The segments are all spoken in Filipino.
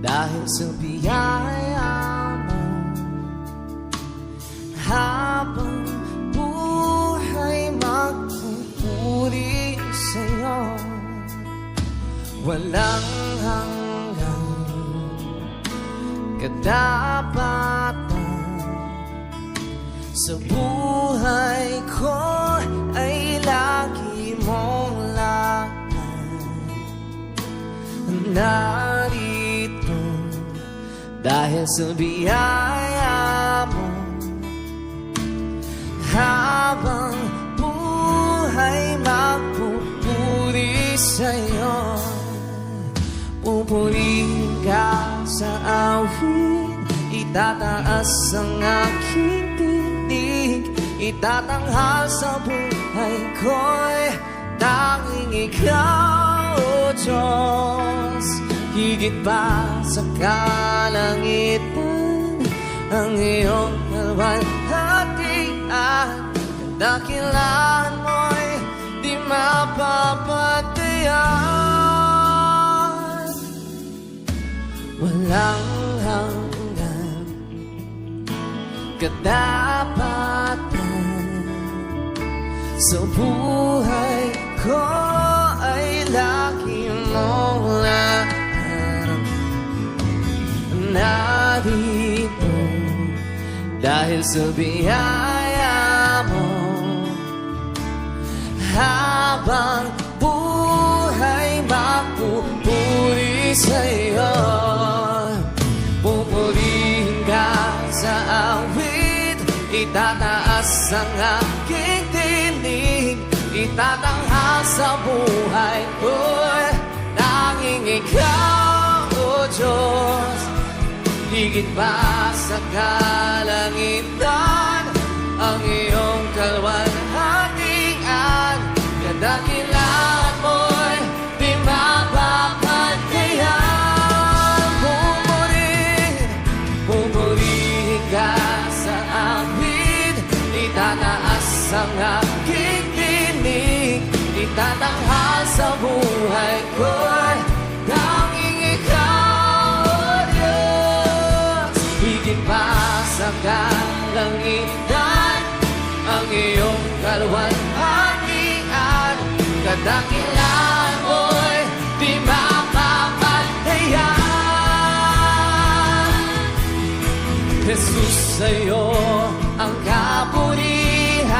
dahil sa biyaya mo. Habang buhay magpupuri sa'yo, walang hanggang katapatan. Sa buhay ko ay lagi mong lakad. Narito dahil sa biyaya mo. Habang buhay magpupuri sa'yo, pupurihin ka sa awit, itataas ang aking tinig, itatanghal sa buhay ko'y tanging ikaw, O Diyos. Higit pa sa kalangitan, ang iyong kalwalhatian, dakilaan mo'y di mapapatayan. Walang hanggan katapatan. Sa buhay ko ay lagi mong lahat. Narito dahil sa biyaya mo. Habang buhay magpupuri sa'yo, pupurihin ka sa awit, itataas ang aking tinig, itatanghal sa buhay ko'y tanging ikaw, O Diyos. Higit pa sa kalangitan, ang iyong kalwalhatian, kadakilaan mo'y di mapapatayan. Pupurihin ka sa awit, itataas ang aking tinig, itatanghal sa buhay ko'y tanging ikaw, O Diyos. Higit pa sa kalangitan, ang iyong kalwalhatian, kadakilaan mo'y di mapapatayan. Jesus, sa'yo ang kapurihan,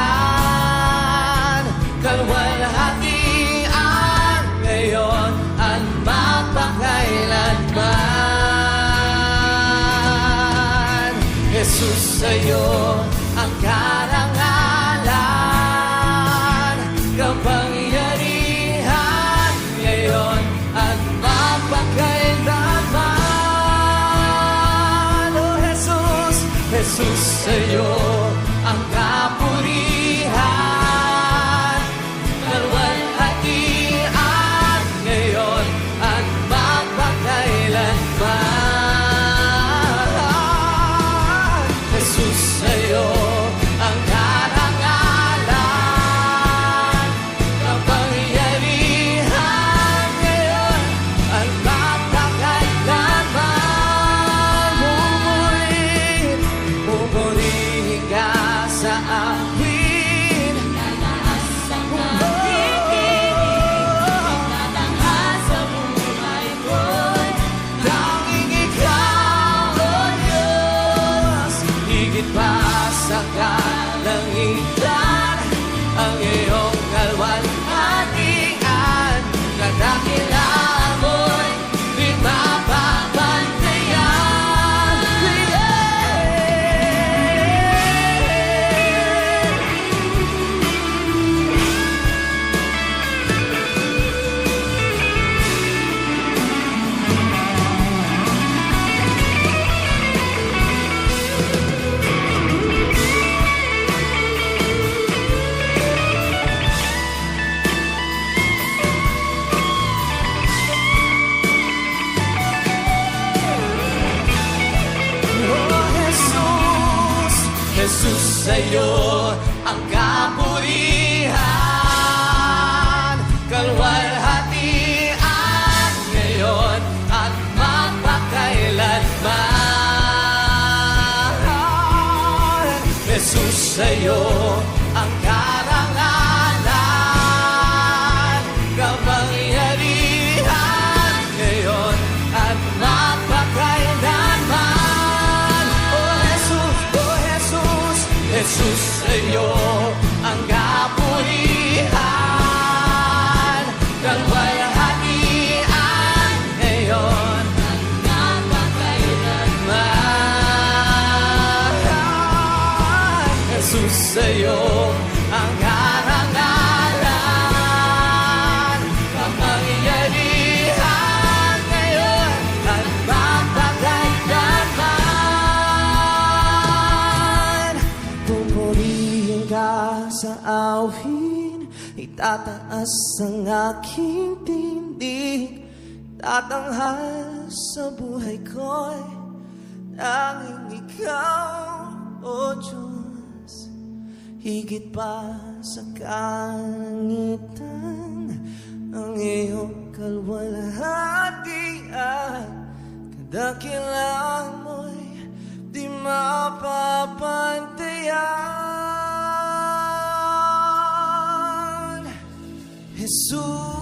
kalwalhatian, ngayon at mapakailanman. Jesus, sa'yo ang karangalan, kapangyarihan, ngayon at mapakailanman. Oh Jesus, Jesus, sa'yo ang kapurihan, kalwalhatian, ngayon at mapakailanman. Jesus, sa'yo ang karangalan, kapangyarihan, ngayon at mapakailanman. Pupurihin ka sa awit, itataas ang aking tinig, itatanghal sa buhay ko'y tanging ikaw, O Diyos. Higit pa sa kalangitan, ang iyong kalwalhatian, kadakilaan mo'y di mapapatayan. Jesus, sa'yo ang kapurihan, kalwalhatian, ngayon at mapakailanman. Jesus sa'yo ang karangalan, kapangyarihan ngayon at mapakailanman. Jesus sa'yo ang kapulihan, kalwalhatian ngayon at mapakailanman. Jesus sa'yo ang karangalan, kapangyarihan ngayon at mapakailanman. Pupurihin ka sa awin, itataas ang aking tindig, tatanghal sa buhay ko'y tanging ikaw, O Diyos. Higit pa sa kalangitan, ang iyong kalwalhatian, kadakilaan mo'y di mapapantayan. Jesus.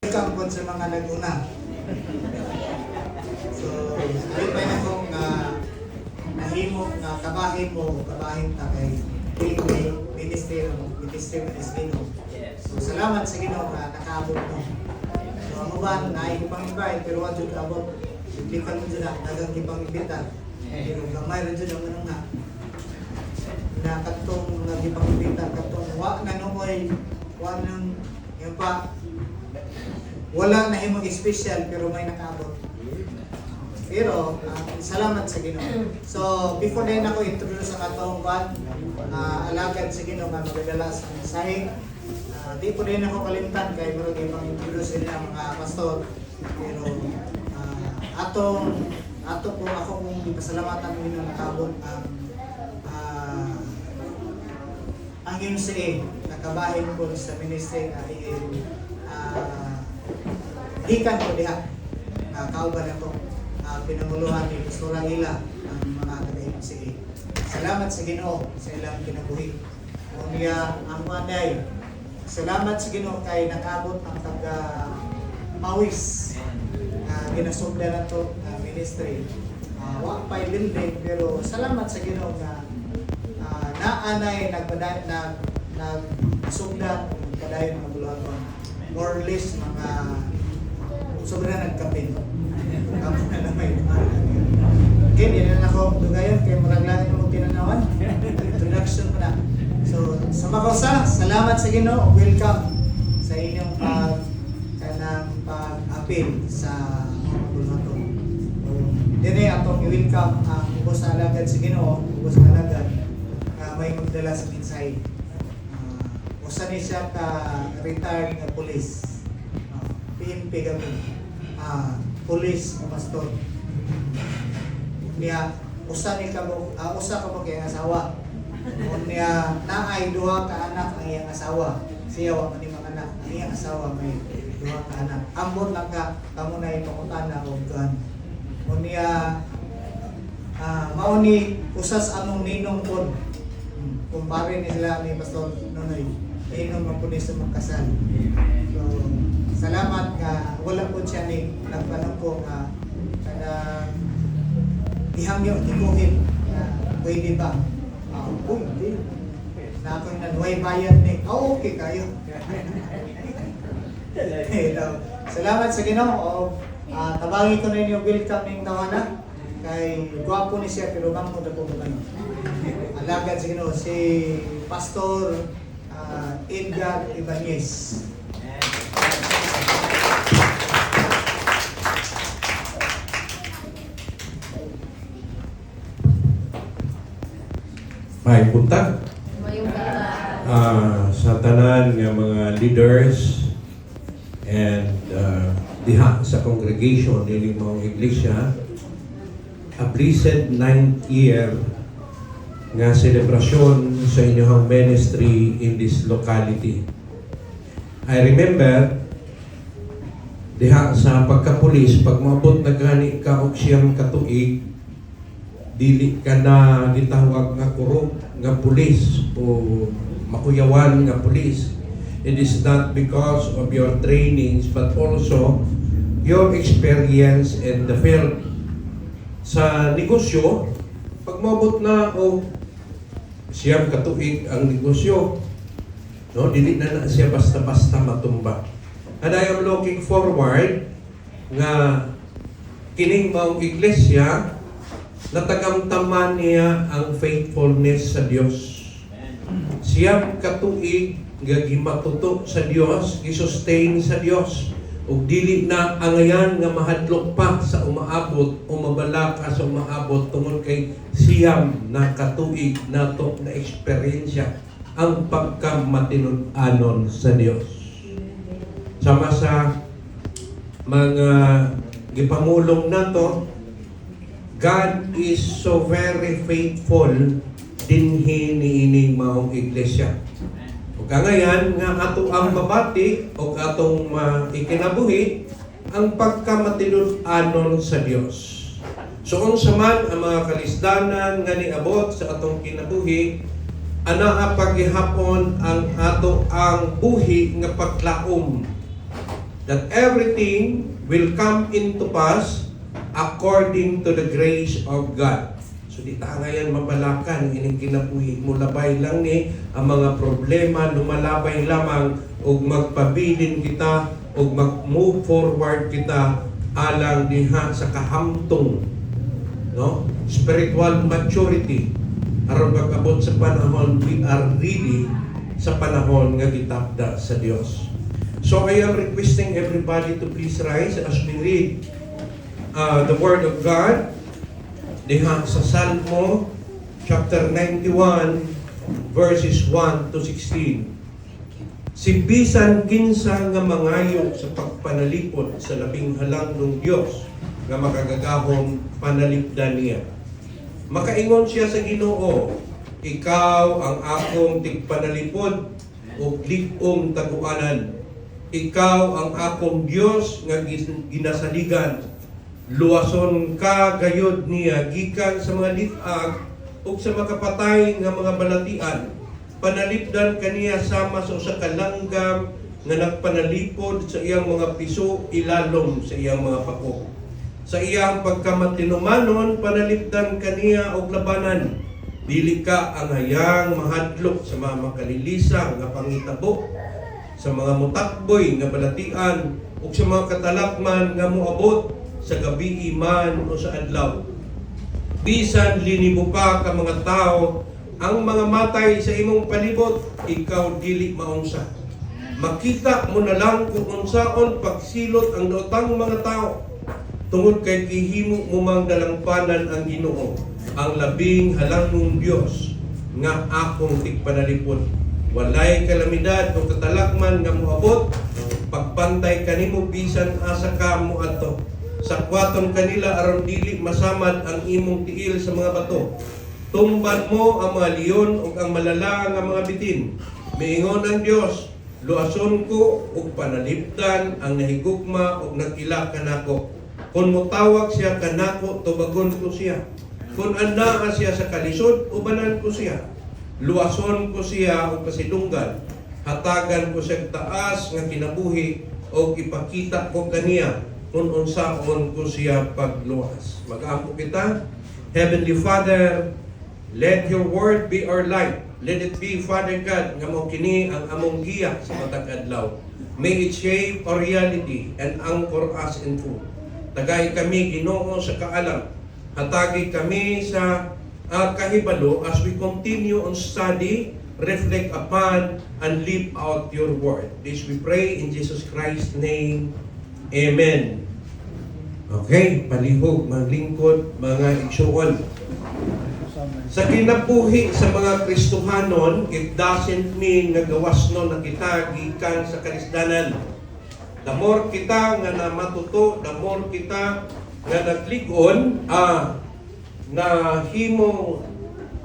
Welcome po sa mga naguna. So, ay pa na kong nahimok na kabahin ta kay minister is Ginoo. So, salamat sa Ginoo na nakaabot mo. So, ang uban na ay ipang-invite pero wala dyan abot. Hindi ka mo dyan nagang ipang-invita. Pero gamay rin dyan ang anong na katong nag-ipang-invita, katong wala na numoy, wala nang yung pa, wala na himong special pero may nakaabot. Pero salamat sa Ginoo. So before na ako introduce ang atong alagad sa Ginoo nga magdala sa mensahe. Di po din ako kalimtan kay murag ibang introduce nila mga pastor. Pero ato po ako kung pasalamatan ninyo nakaabot ang MCA nakabahin ko sa ministry hikan ko diha kauban ako pinanguluhan ni Pastor Ila ang mga taga-MCA. Salamat sa Ginoo sa ilang kinabuhi. Unya ang manay. Salamat sa Ginoo kay nakabot ang taga Mawis ginasugda na to ministry. Wa pa building pero salamat sa Ginoo na naanay nagsugda kadayon mga bulagon. More or less mga sobrang nagkapin. Kapo na naman yung okay, di na ako dugayon kay maraglain mo tinanawan. Introduction mo na. So, sa Makosa, salamat sa Ginoo. Welcome sa inyong pag-appeal sa mga bulagon. Dine atong i-welcome ang ubos na alagad sa Ginoo, ubos na alagad na may magdala sa mensahe. Usa ni siya ka retired na police. PNP kami. Police o pastor. Niya usa ka mo kay asawa. Niya naay duha ka anak ang iyang asawa. Siya wa man mga anak, ang iyang asawa may duha ka anak. Ambot lang ka kamo na ipangutana og kan. Niya mao ni usas anong ninong pod. Kumpare ni sila ni Pastor Nonoy. Ninong man pud sa magkasal. So, salamat nga wala po siya ni nagpanong ko kada ihangyo tikuhin pwede ba? Pwede. Na ako na way bayad ni. Okay kayo. Salamat sa Ginoo. Tabangin ko na inyo welcome ning tawana kay gwapo ni siya pero mangod ako ba no. Alagad sa Ginoo si Pastor Edgar Ibanez. May punta sa tanan nga mga leaders and diha sa congregation ng mga iglesia, a blessed 9th year nga selebrasyon sa inyong ministry in this locality. I remember diha sa pagkapulis, pag maabot na gani ka og siyang katuig, dili ka na gitawag nga kurog nga pulis o makuyawan nga pulis. It is not because of your trainings but also your experience in the field. Sa negosyo, pag maabot na o siyang katuig ang negosyo, no, dili na siya basta-basta matumba. And I am looking forward nga kining maong iglesia natagamtaman niya ang faithfulness sa Dios. Siyang katuig nga gimatuto sa Dios, gisustain sa Dios, ug dili na angayan nga mahadlok pa sa umaabot o mabala ka sa umaabot tungod kay siyam na katuig nato na eksperyensya ang pagkamatinud-anon sa Dios. Sama sa mga gipamulong nato, God is so very faithful dinhi niining maong iglesia. Ug kangayan nga ato ang mabati o atong ikinabuhi ang pagkamatinud-anon sa Dios. So unsa man ang mga kalisdanan nga niabot sa atong kinabuhi, ana paghihapon ang ato ang buhi nga paglaom, that everything will come into pass according to the grace of God. So di ta ngayon mapalakan ining kinabuhi mo, labay lang ni ang mga problema, lumalabay lamang ug magpabilin kita ug mag-move forward kita alang diha sa kahamtong, no, spiritual maturity aron pag-abot sa panahon we are ready sa panahon nga gitakda sa Dios. So I am requesting everybody to please rise as we read the Word of God diha sa Salmo chapter 91 verses 1 to 16. Si bisan kinsa nga mangayo sa pagpanalipod sa labing halang ng Dios nga makagagahong panalipdan niya. Makaingon siya sa Ginoo, ikaw ang akong tigpanalipod ug lig-ong taguanan. Ikaw ang akong Dios nga ginasaligan. Luwason ka gayud niya gikan sa mga litag ug sa makapatay nga mga balatian. Panalipdan kaniya sama sa usa ka langgam nga nagpanalipod sa iyang mga piso ilalom sa iyang mga pako. Sa iyang pagkamatinumanon panalipdan kaniya og labanan. Dili ka ang hayang mahadlok sa mga makalilisang nga pangitabo, sa mga mutakboy nga balatian ug sa mga katalakman nga moabot sa gabi man o sa adlaw. Bisan linibo pa ka mga tao ang mga matay sa imong palibot, ikaw dili maunsa. Makita mo na lang kung unsaon pagsilot ang daotang mga tao. Tungod kay gihimo mo mang dalangpanan ang Ginoo, ang labing halangong Dios nga akong tigpanalipod. Walay kalamidad o katalakman nga moabot, pagpantay kanimo bisan asa ka mo adto. Sakwaton kanila aron dili masamad ang imong tiil sa mga bato. Tumban mo ang mga leon ug ang malala nga mga bitin. Miingon ang Dios, luason ko ug panalipdan ang nahigugma ug nagila kanako. Kung motawag siya kanako, tubagon ko siya. Kung anaa siya sa kalisod, ubanan ko siya. Luason ko siya ug pasidunggan. Hatagan ko siya taas nga kinabuhi ug ipakita ko kaniya kung unsaon ko siya pagluwas. Mag-aampo kita. Heavenly Father, let your word be our light. Let it be, Father God, nga mo kini ang among giya sa matag adlaw. May it shape our reality and anchor us in truth. Tagay kami Ginoo sa kaalam. Hatagi kami sa kahibalo as we continue on study, reflect upon, and live out your word. This we pray in Jesus Christ's name. Amen. Okay, palihog, maglingkod, mga igsuon. Sa kinabuhi sa mga Kristohanon, it doesn't mean nga gawas no na kita gikan sa karisdanan. The more kita nga na matuto, the more kita nga naglikon, na himong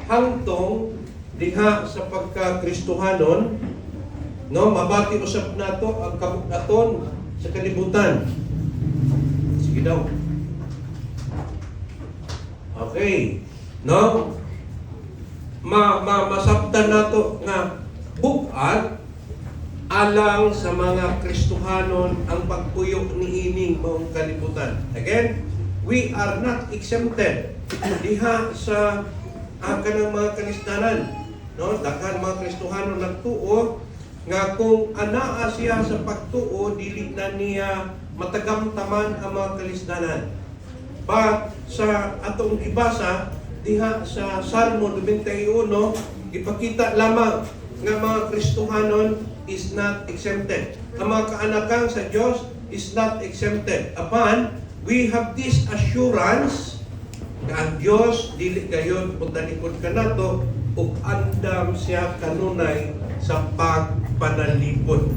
hangtong diha sa pagka-Kristohanon, no, mabati usab nato ang kabug-aton sa kalibutan. Sige daw. Okay. No? Masabtan nato nga bug-at alang sa mga Kristohanon ang pagpuyo ni ining maong kalibutan. Again, we are not exempted diha sa kanang mga kalistanan. No? Daghan mga Kristohanon nagtuo nga kung anaa siya sa pagtuo, dili na niya matagamtaman ang mga kalistanan. But sa atong ibasa diha sa Salmo 91, ipakita lamang nga mga Kristohanon is not exempted. Ang mga kaanakan sa Dios is not exempted. Apan, we have this assurance nga ang Dios dili gayon putalikod kanato ug andam siya kanunay sa pagpanalipod.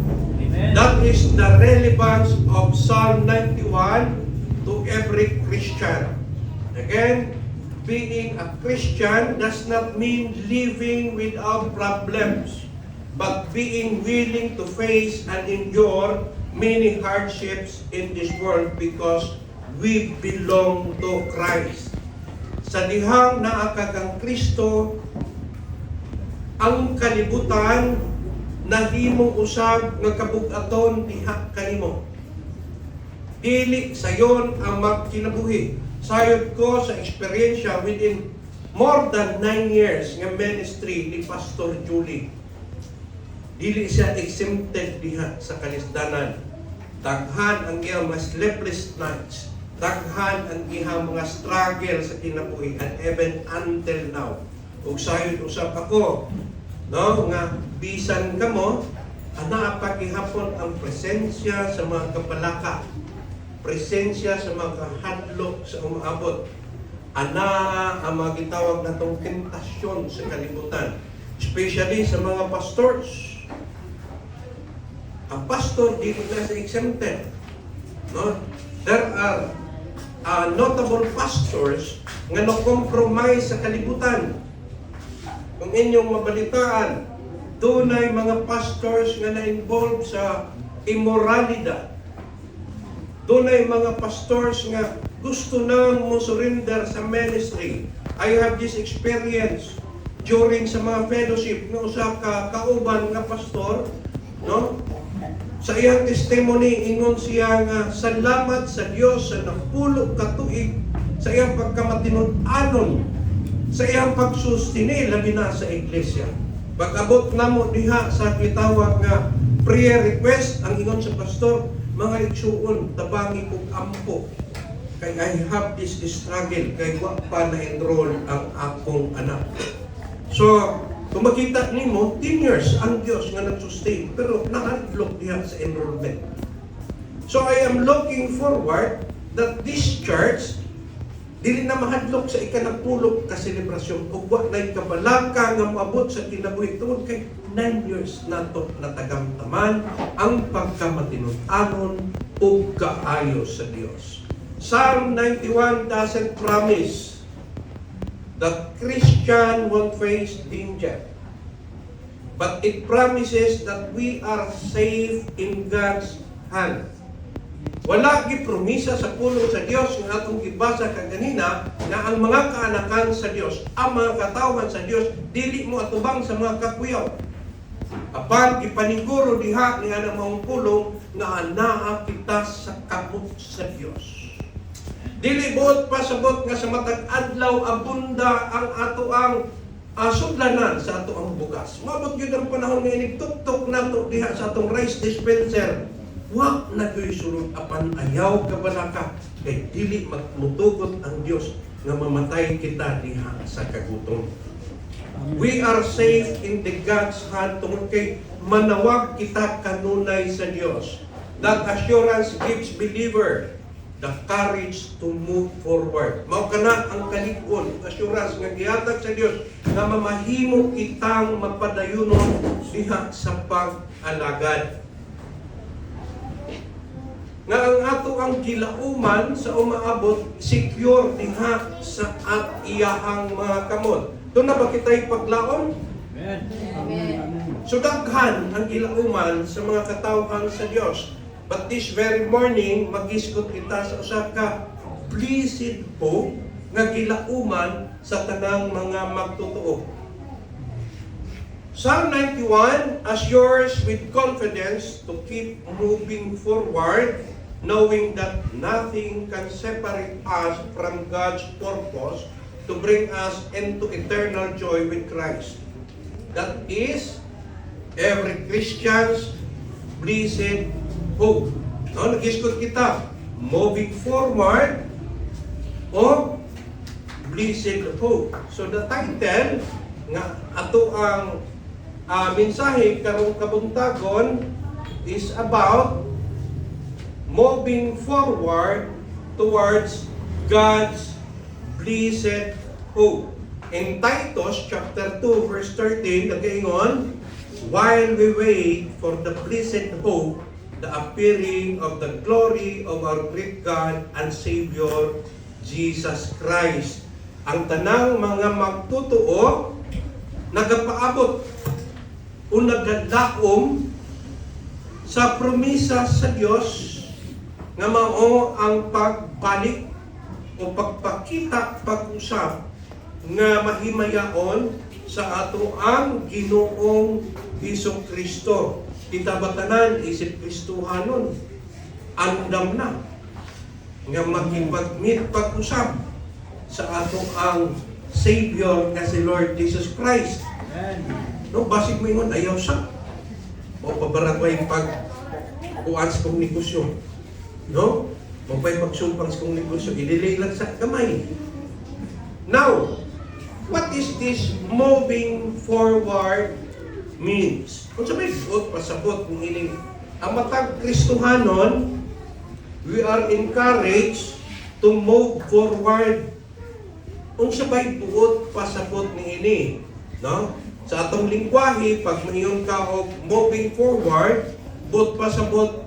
Amen. That is the relevance of Psalm 91 to every Christian. Again, being a Christian does not mean living without problems, but being willing to face and endure many hardships in this world because we belong to Christ. Sa dihang naakagang Kristo, ang kalibutan nahimong usab nga kabug-aton diha kanimo. Dili sayon ang magkinabuhi. Sayod ko sa eksperyensya within more than 9 years nga ministry ni Pastor Julie. Dili siya exempted diha sa kalisdanan. Daghan ang iyang mga sleepless nights. Daghan ang iyang mga struggle sa kinabuhi and even until now. Ug sayod usab ako, no, nga bisan kamo ana pa gihapon ang presensya sa mga kapalaka, presensya sa mga kahadlok sa umaabot, ana ang mga gitawag natong tentasyon sa kalibutan, especially sa mga pastors. Ang pastor dito na sa exempted, no? There are notable pastors nga no-compromise sa kalibutan. Kung inyong mabalitaan, dunay mga pastors nga na-involve sa immoralidad. Dunay mga pastors nga gusto nang mo surrender sa ministry. I have this experience during sa mga fellowship nga usa ka kauban nga pastor, no? Sa iyang testimony, ingon siya nga salamat sa Dios sa napulo ka tuig sa iyang pagkamatinud-anon, sa iyang pagsustini labi na sa iglesia. Pag-abot namo diha sa gitawag nga prayer request, ang ingon sa pastor, mga igsuon, tabangi kong ampo. Kay I have this struggle, kay wa pa na-enroll ang akong anak. So, kung makita nimo, 10 years ang Diyos nga nag-sustain, pero nakadlok diha sa enrollment. So, I am looking forward that this church dili na mahadlok sa ikanagpulog ka selebrasyon ug wa nay kabalaka nga moabot sa kinabuhi tungod kay 9 years nato natagamtaman ang pagkamatinud-anon ug kaayo sa Dios. Psalm 91 doesn't promise that Christian won't face danger, but it promises that we are safe in God's hand. Wala gipromisa sa pulong sa Dios nga atong gibasa kaganina na ang mga kaanakan sa Dios, ang mga katawhan sa Dios, dili mo atubang sa mga kakuyaw. Apan gipaniguro diha ni ana maong pulong nga anaa kita sa kamot sa Dios. Dili buot pasabot nga sa matag adlaw abunda ang ato ang sudlanan sa ato ang bugas. Mabot gyud ang panahon nga inigtuktok nato diha sa atong rice dispenser. Wa na gyud sulod apan ayaw kabalaka kay dili magmutugot ang Dios nga mamatay kita diha sa kagutom. We are safe in the God's hand tungod kay manawag kita kanunay sa Dios. That assurance gives believer the courage to move forward. Mao kana ang kalig-on, assurance nga gihatag sa Dios nga mamahimo kitang mapadayunon diha sa pag-alagad. Nga ang ato ang gilauman sa umaabot secure diha sa at iyahang mga kamot. Doon na ba kita'y paglaon? Amen. So daghan ang ilauman sa mga katawhan sa Dios. But this very morning, mag-isgot kita sa usa ka blessed hope nga gilauman sa tanang mga magtotoo. Psalm 91 assures with confidence to keep moving forward, knowing that nothing can separate us from God's purpose to bring us into eternal joy with Christ. That is every Christian's blessed hope. No, nag-isgot kita, moving forward o blessed hope. So the title nga ato ang mensahe karong kabuntagon is about moving forward towards God's blessed hope. In Titus chapter 2 verse 13, nagaingon, while we wait for the blessed hope, the appearing of the glory of our great God and Savior, Jesus Christ. Ang tanang mga magtutuo, nagapaabot o nagadaom sa promisa sa Diyos nga mao ang pagbalik o pagpakita, pag-usap nga mahimayaon sa ato ang Ginoong Hesukristo. Kita batanan isip Kristohanon, andam na nga makipag-meet, pag-usap sa ato ang Savior nga si Lord Jesus Christ. No, basig mo ingon, ayaw siya. O pabaragway pag-kuan sa kong negosyo. No? O pa'y pagsumpang sa kong negosyo, i-delay lang sa kamay. Now, what is this moving forward means? Kung sabay buot, pasabot kung ining ang matag Kristohanon, we are encouraged to move forward. Kung sabay buot, pasabot ni ini, no? Sa atong lingwahe, pag mayon ka og moving forward, buot pasabot,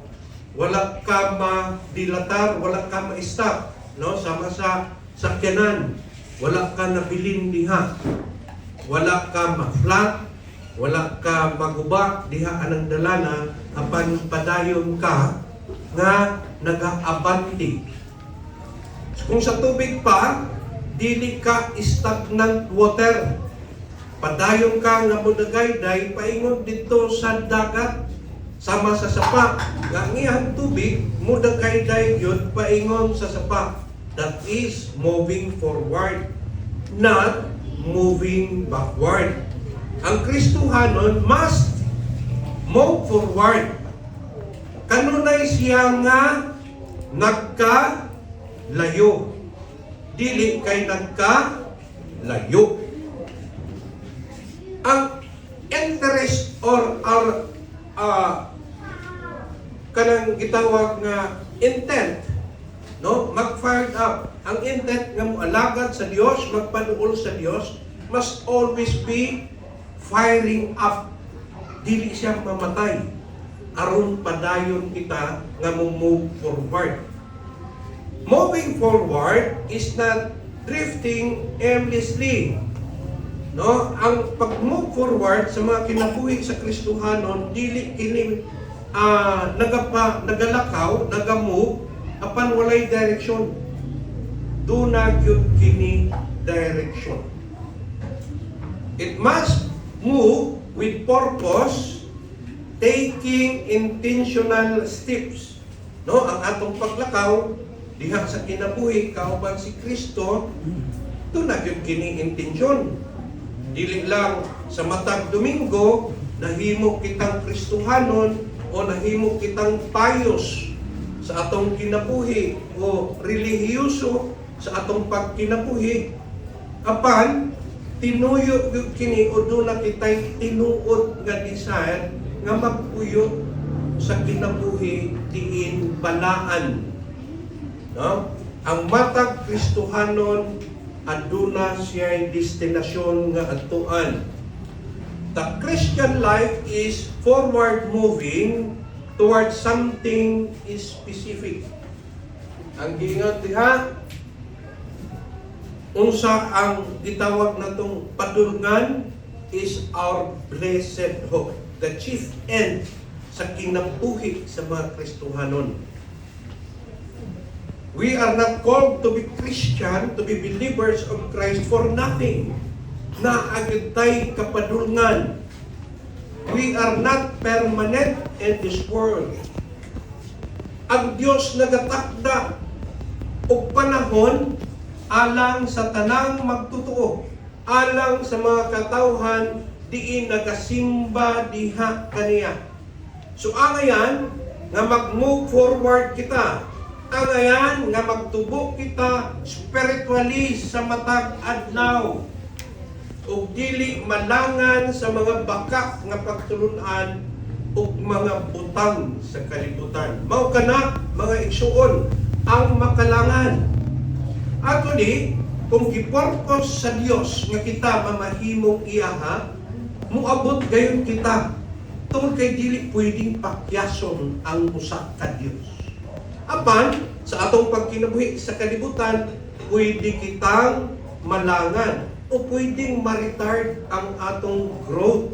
wala ka ma-dilatar, wala ka ma-stop, no? Sama sa sakyanan, wala ka nabilin diha, wala ka ma-flat, wala ka maguba diha anang dalana apan padayon ka nga nagaabante. So, kung sa tubig pa dili ka stagnant water, padayon ka nga modagayday paingon dito sa dagat sama sa sapa nga ngihang tubig modagayday gyud paingon sa sapa. That is moving forward, not moving backward. Ang Kristohanon must move forward. Kanunay siya nga nagkalayo. Dili kay nagkalayo. Ang interest or our kanang gitawag nga intent, no, mag-fired up. Ang intent nga moalagad sa Dios, magpanuol sa Dios, must always be firing up. Dili siya mamatay aron padayon kita nga move forward. Moving forward is not drifting aimlessly. No, ang pag-move forward sa mga kinabuhi sa Kristohanon dili kini nagalakaw, nagamove apan walay direction. Do not gyud kini direction. It must move with purpose, taking intentional steps. No, ang atong paglakaw diha sa kinabuhi kauban si Kristo, ito na gyud kini intensyon. Dili lang sa matag Domingo nahimo kitang Kristohanon o nahimo kitang payos sa atong kinabuhi o relihiyoso sa atong pagkinabuhi. Apan tinuyo gyud kini o do na kitay tinuod nga desire nga magpuyo sa kinabuhi diin balaan. No? Ang matag Kristohanon aduna siya'y destinasyon nga adtuan. The Christian life is forward moving towards something specific. Ang giingon diha, unsa ang gitawag natong padulngan is our blessed hope, the chief end sa kinabuhi sa mga Kristohanon. We are not called to be Christian, to be believers of Christ for nothing. Naagitay kapadulngan. We are not permanent in this world. Ang Diyos nagatakda og panahon alang sa tanang magtotoo, alang sa mga katawhan diin nagasimba diha kaniya. So angayan nga mag-move forward kita, angayan nga magtubo kita spiritually sa matag adlaw ug dili malangan sa mga baka nga pagtulunan ug mga butang sa kalibutan. Mao kana mga igsuon ang makalangan. Actually, kung giporpos sa Dios nga kita mamahimong iyaha, muabot gayon kita tungod kay dili pwedeng pakyason ang usa ka Dios. Apan sa atong pagkinabuhi sa kalibutan, pwede kitang malangan o pwedeng ma-retard ang atong growth.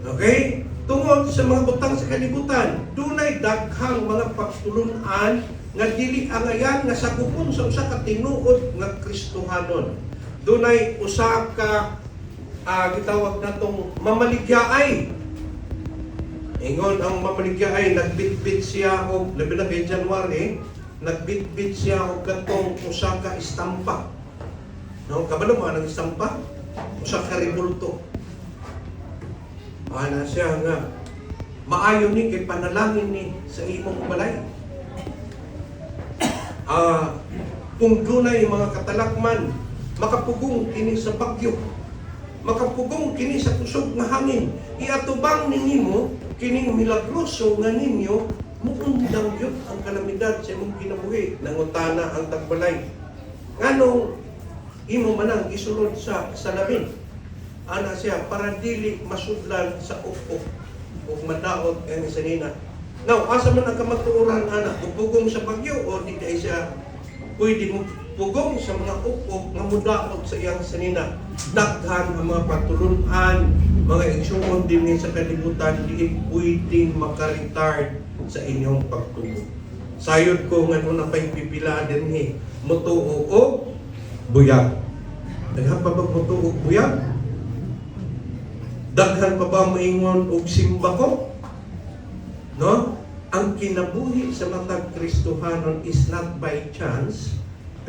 Okay? Tungod sa mga butang sa kalibutan, dunay daghang mga pagtulunan nga dili angayan nga sakupon sa usa ka tinuod nga Kristohanon. Dunay usa ka gitawag natong mamaligyaay. Ingon ang mamaligyaay, nagbitbit siya og labi na kay January, nagbitbit siya og katong usa ka istampa. No, kabalo mo ang istampa? Usa ka rebulto. Ana siya nga maayo ni kay panalangin ni sa imong balay. Kung dunay mga katalakman, makapugong kini sa bagyo, makapugong kini sa kusog nga hangin, iatubang ninyo kining milagroso nga ninyo, muundang yun ang kalamidad sa imong kinabuhi, nangutana ang tagbalay. Nganong imo manang isulod sa salamin? Ana siya, para dili masudlan sa uk-uk o madaot ang sanina. Now, asa man ang kamatuoran, anak, pugong sa bagyo o di kaya siya pwede mo pugong sa mga uk-uk nga mudaot sa iyang sanina. Daghan ang mga patulunan, mga igsuon din sa kalibutan, di pwedeng makaretard sa inyong pagtubo. Sayod ko nga nung napay pipila din mutuo o buyag. Daghan pa ba mutuo o buyag? Daghan pa ba maingon og simba ko? No? Ang kinabuhi sa matag Kristohanon is not by chance,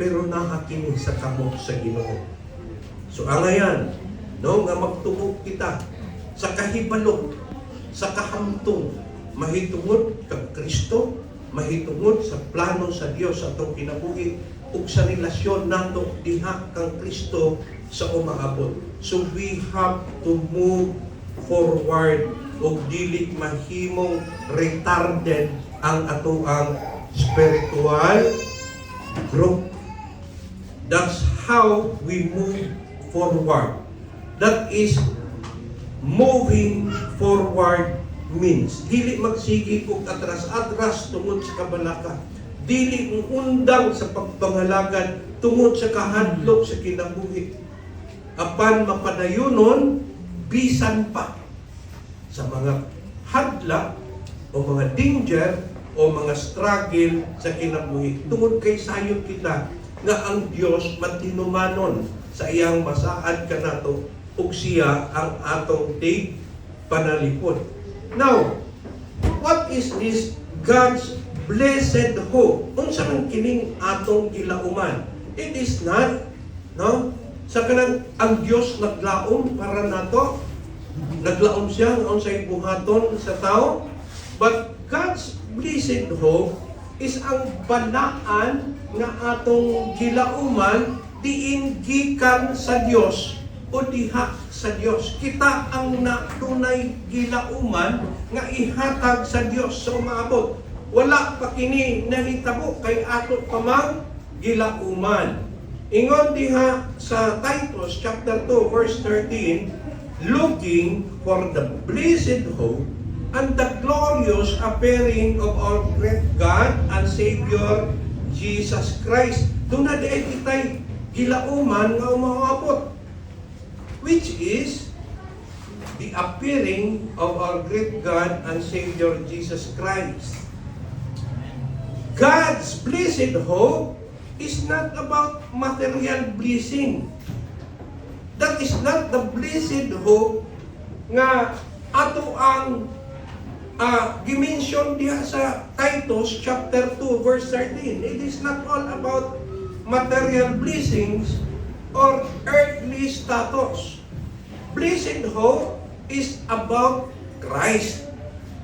pero nakakini sa kamot sa Ginoo. So angayan, no, nga magtubo kita sa kahibalo, sa kahamtong, mahitungod kag Kristo, mahitungod sa plano sa Dios sa atong kinabuhi ug sa relasyon nato diha kang Kristo sa umaabot. So we have to move forward ug dili mahimong retarded ang atoang spiritual growth. That's how we move forward. That is moving forward means dili magsigi og atras-atras tungod sa kabalaka. Dili undang sa pagpangalagan tungod sa kahadlok sa kinabuhi. Apan mapadayunon bisan pa sa mga hadlak o mga danger o mga struggle sa kinabuhi. Tungod kay sayop kita nga ang Dios matinumanon sa iyang masaad kanato ug siya ang atong tig panalipod. Now, what is this God's blessed hope? Unsa man kining atong gilauman? It is not, no? Sa kanang ang Dios naglaom para nato, naglaom siya nga unsay buhaton sa tao, but God's blessed hope is ang balaan nga atong gilauman diin gikan sa Dios o diha sa Dios. Kita ang natunay gilauman nga ihatag sa Dios sa umaabot. Wala pa kini nahitabo kay ato pamang gilauman. Ingon diha sa Titus chapter 2 verse 13, looking for the blessed hope and the glorious appearing of our great God and Savior Jesus Christ. Doon na di kita'y gilauman nga umaabot, which is the appearing of our great God and Savior Jesus Christ. God's blessed hope is not about material blessing. That is not the blessed hope nga ato ang gimension diha sa Titus chapter 2 verse 13. It is not all about material blessings or earthly status. Blessed hope is about Christ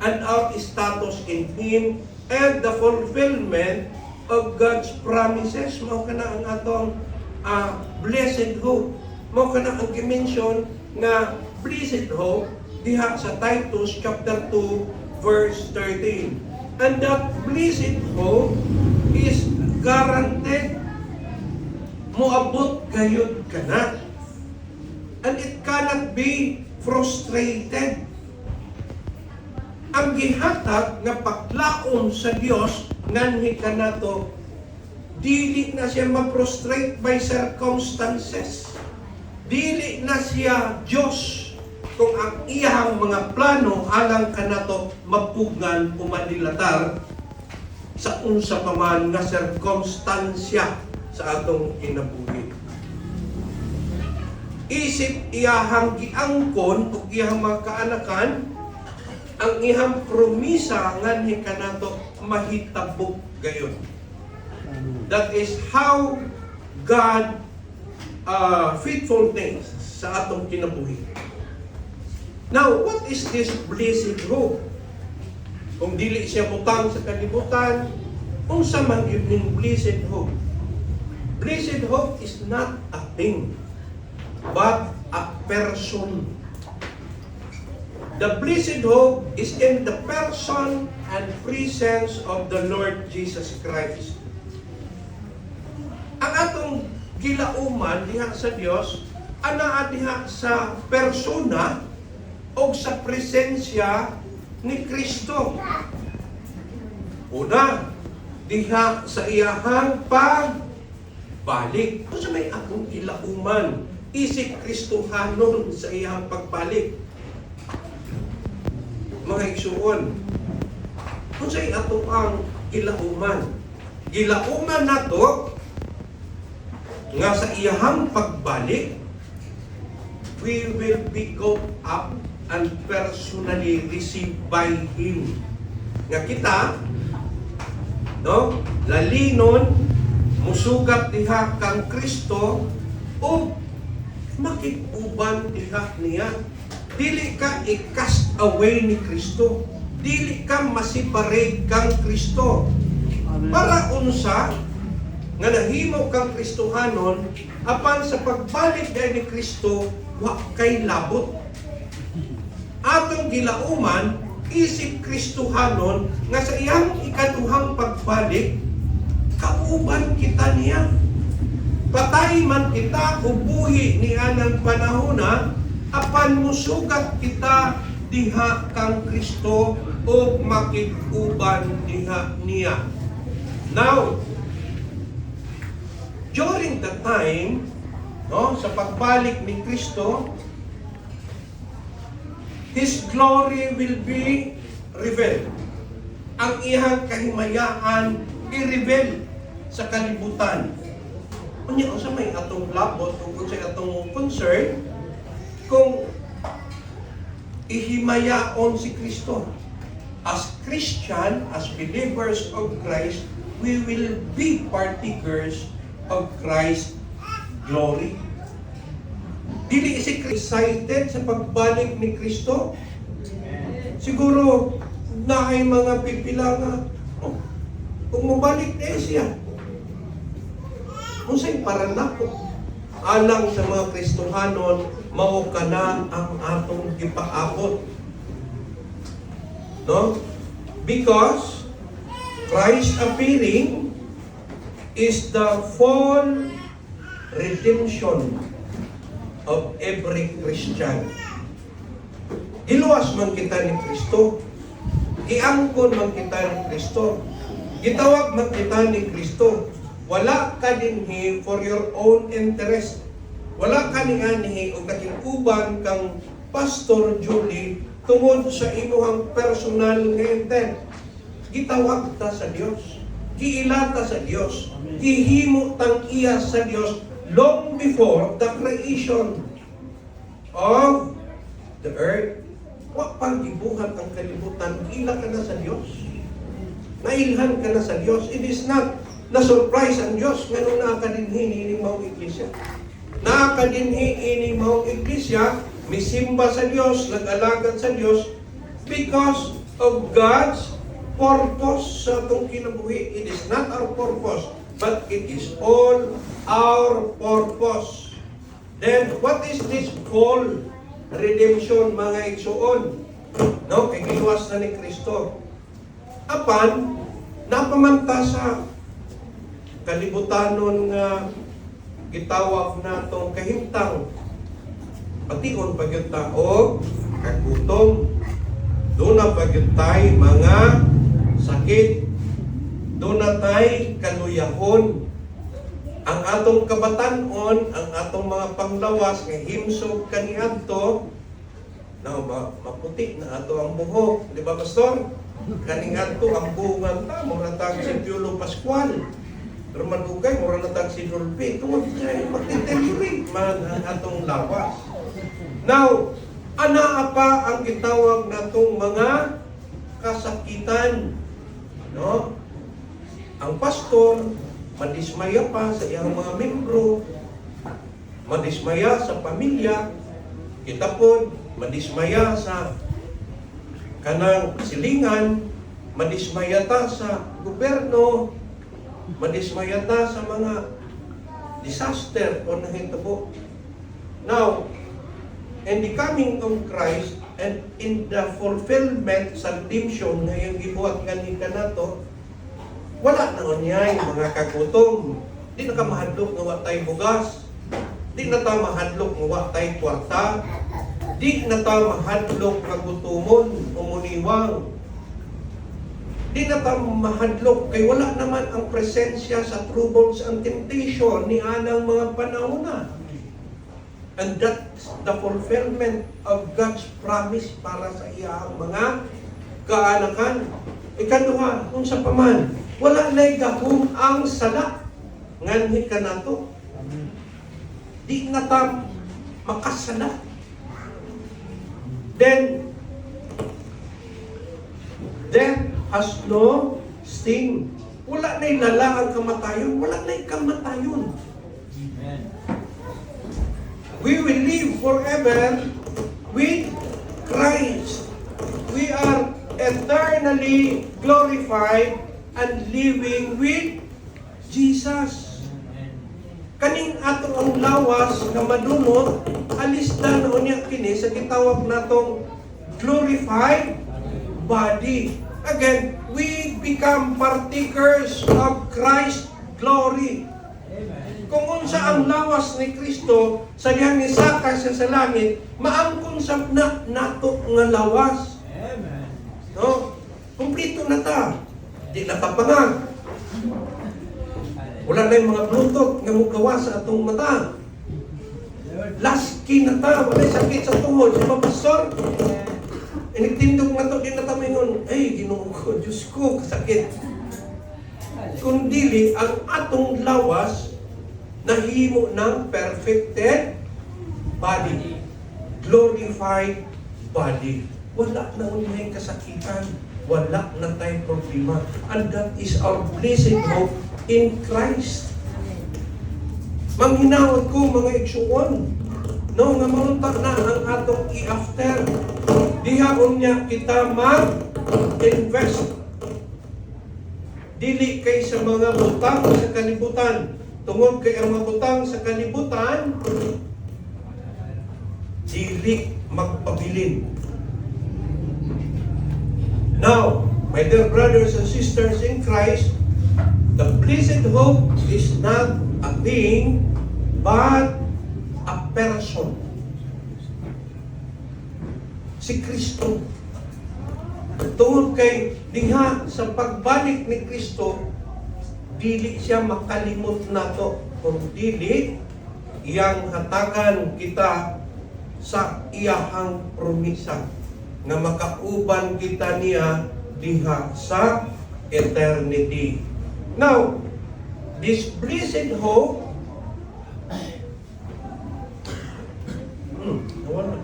and our status in Him and the fulfillment of God's promises. Mao kana ang atong blessed hope. Mao kana ang gimension nga blessed hope diha sa Titus chapter 2 verse 13. And that blessed hope is guaranteed moabot gayud kana. And it cannot be frustrated. Ang gihatag nga paglaom sa Dios nganhi kanato dili na siya ma-frustrate by circumstances. Dili na siya Dios kung ang iyang mga plano alang kanato mapugngan o madilatar sa unsa pa man nga circumstansya sa atong kinabuhi. Isip iyahang giangkon o iyahang mga kaanakan ang iyang promisa nganhi kanato mahitabok gayon. That is how God faithfulness sa atong kinabuhi. Now, what is this blessed hope? Kung dili siya butang sa kalibutan, unsa man gyud ning blessed hope? Blessed hope is not a thing, but a person. The blessed hope is in the person and presence of the Lord Jesus Christ. Ang atong gilauman diha sa Dios ana diha sa persona o sa presensya ni Kristo. Una, diha sa iyahang pagbalik. Kung sa may atong gilauman, isip Kristohanon sa iyahang pagbalik. Mga igsuon, kung sa'y ato ang gilauman. Gilauman na to, nga sa iyahang pagbalik, we will be caught up and personally received by Him. Nga kita, no, lalinon, musugat diha kang Kristo, o makikuban diha niya. Dili ka i-cast away ni Kristo. Dili ka masiparate kang Kristo. Para unsa nga nahimo kang Kristohanon apan sa pagbalik dahil ni Kristo wa kay labot. Atong gilauman isip Kristohanon nga sa iyang ikaduhang pagbalik kauban kita niya. Patay man kita o buhi ni anang panahona apan musugat kita diha kang Kristo o makikuban diha niya. Now, during the time, no, sa pagbalik ni Kristo, His glory will be revealed. Ang iyang kahimayaan i-reveal sa kalibutan. Unya sa may atong labot o kung sa atong concern, kung ihimayaon si Kristo. As Christian, as believers of Christ, we will be partakers of Christ's glory. Dili si excited sa pagbalik ni Kristo? Siguro na ay mga pipila nga, kung mabalik na siya, kung sa'y paranako, alang sa mga Kristohanon, mao kana ang atong gipaabot. No? Because Christ appearing is the full redemption of every Christian. Giluwas man kita ni Kristo. Giangkon man kita ni Kristo. Gitawag man kita ni Kristo. wala ka dinhi for your own interest. Wala ka nianihi o nakikuban kang Pastor Julie tungod sa imuhang personal nga intent. Gitawag ta sa Dios. Giilata sa Dios. Gihimo tang iya sa Dios long before the creation of the earth. Wa pang gibuhat ang kalibutan, ila ka na sa Dios. Nailhan ka na sa Dios. It is not na-surprise ang Diyos nga nung nakadinhi ini mao iglesia. Nakadinhi ini mao iglesia, misimba sa Diyos, nag-alagad sa Diyos because of God's purpose sa itong kinabuhi. It is not our purpose, but it is all our purpose. Then, what is this called redemption, mga igsuon? No, kay giluwas na ni Kristo. Apan, napamanta sa kalibutanon nga gitawag natong kahimtang. Pation pagyud ta og kagutom. Doon na pagyud tay mga sakit. Doon na tay kaluyahon. Ang atong kabatanon, ang atong mga panglawas nga himsog kaniadto na maputi na ato ang buhok, di ba pastor? Kaniadto ang buhongan ta mura tag si Piolo Pascual. Pero madugay mura na tag si Dolphy. Tungod kay magdeteriorate man ang atong lawas. Now, ana pa ang gitawag natong mga kasakitan, no? Ang pastor madismaya pa sa iyang mga membro, madismaya sa pamilya, kita po madismaya sa kanang silingan, madismaya ta sa gobyerno, madismaya ta sa mga disaster o nahitabo. Now, in the coming of Christ and in the fulfillment sa redemption na yung gibuhat kanina nato, wala na unyay mga kagutom. Di na ka mahadlok nga watay bugas. Di na ta mahadlok nga watay kwarta. Di na ta mahadlok nga gutumon o muniwang. Di na ta mahadlok kay wala naman ang presensya sa troubles and temptation ni anang mga panahon na. And that's the fulfillment of God's promise para sa iyang mga kaanakan. Ikaduha, kung sa paman, wala na'y gahong ang sala. Nganhi ka na to. Di na ta makasala. Then, death has no sting. Wala na'y lala ang kamatayon. Wala na'y kamatayon. Amen. We will live forever with Christ. We are eternally glorified and living with Jesus. Kaning ato ang lawas na madunot, alis na noon niya kini sa gitawag natong glorified body. Again, we become partakers of Christ's glory. Kung unsa ang lawas ni Kristo sa diyang nisaka siya sa langit, maangkon sa nato nga lawas. Amen. No? Kumplito na ta. Di na ta pangag. Wala na yung mga blutot nga mugawa sa atong mata. Laski na ta. Wala sakit sa tuhod. Di ba, pastor? Inigtindog na to, di na ta mingon, ay, Ginoo ko, Diyos ko, kasakit. Kundili, ang atong lawas nahimo ng perfected body, glorified body. Wala na unyay kasakitan, wala na tayong problema. And that is our blessed hope in Christ. Manghinawad ko mga igsuon, no, nga maunta na ang atong i-after. Dihaon niya kita mag-invest. Dili kay sa mga butang sa kalibutan. Tungod kay ang mga butang sa kalibutan, dili magpabilin. Now, my dear brothers and sisters in Christ, the blessed hope is not a being, but a person. Si Kristo. Tungod kay diha sa pagbalik ni Kristo, dili siya makalimot nato kung dili iyang hatagan kita sa iyahang promisa nga makauban kita niya diha sa eternity. Now, this blessed hope nawala.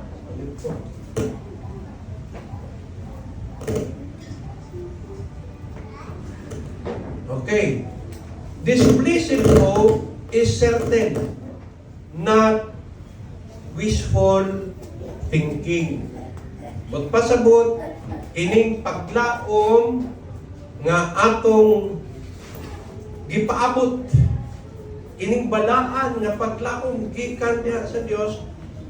Okay. This blessed hope is certain, not wishful thinking. Magpasabot, kining paglaom nga atong gipaabot, kining balaan nga paglaom gikan diha sa Dios,